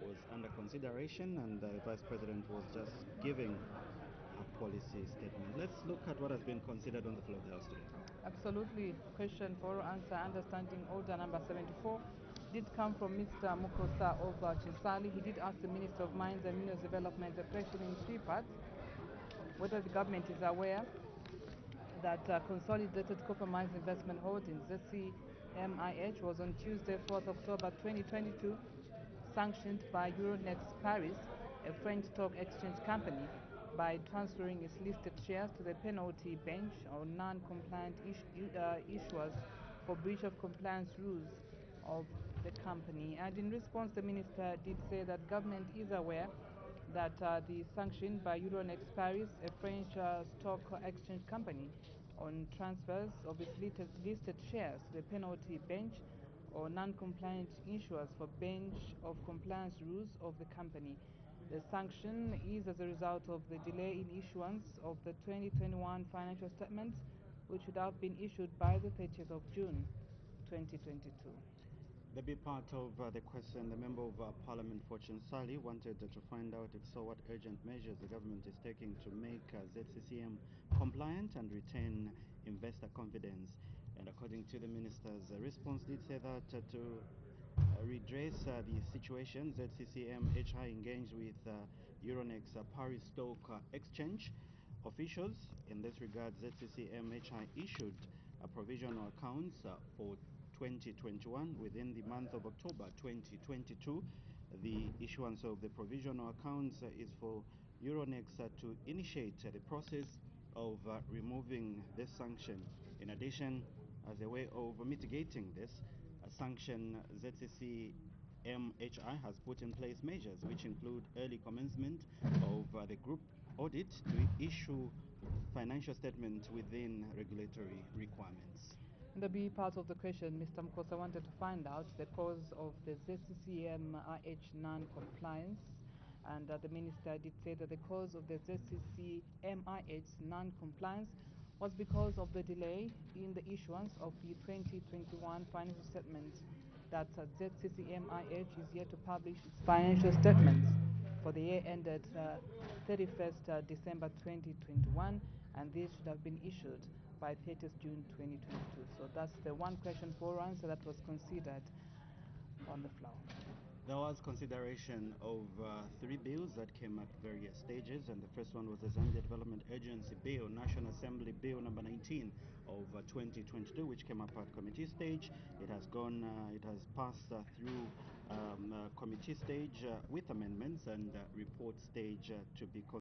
was under consideration, and the Vice President was just giving a policy statement. Let's look at what has been considered on the floor of the House today. Absolutely. Question for answer. Understanding order number 74 did come from Mr. Mukosa of Chisali. He did ask the Minister of Mines and Minerals Development, the question in three parts: whether the government is aware that Consolidated Copper Mines Investment Holdings, ZCMIH, was on Tuesday, 4th October 2022, sanctioned by Euronext Paris, a French stock exchange company, by transferring its listed shares to the penalty bench on non-compliant issuers for breach of compliance rules of the company. And in response, the minister did say that government is aware that the sanction by Euronext Paris, a French stock exchange company, on transfers of its listed shares to the penalty bench or non-compliant issuers for bench of compliance rules of the company. The sanction is as a result of the delay in issuance of the 2021 financial statements, which would have been issued by the 30th of June 2022. The big part of the question, the Member of Parliament Fortune Sally wanted to find out if so what urgent measures the government is taking to make ZCCM compliant and retain investor confidence. And according to the minister's response, did say that to redress the situation, ZCCM HI engaged with Euronext Paris Stock Exchange officials. In this regard, ZCCM HI issued provisional accounts for 2021 within the month of October 2022. The issuance of the provisional accounts is for Euronext to initiate the process of removing this sanction. In addition, as a way of mitigating this sanction, ZCCMHI has put in place measures which include early commencement of the group audit to issue financial statements within regulatory requirements. The B part of the question, Mr. Mkosa wanted to find out the cause of the ZCCMIH non-compliance, and the minister did say that the cause of the ZCCMIH non-compliance was because of the delay in the issuance of the 2021 financial statements, that ZCCMIH is yet to publish its financial statements for the year ended 31st December 2021, and these should have been issued by 30th June 2022. So that's the one question for answer that was considered on the floor. There was consideration of three bills that came at various stages, and the first one was the Zambia Development Agency Bill, National Assembly Bill number 19 of 2022, which came up at committee stage. It has passed through committee stage with amendments and report stage to be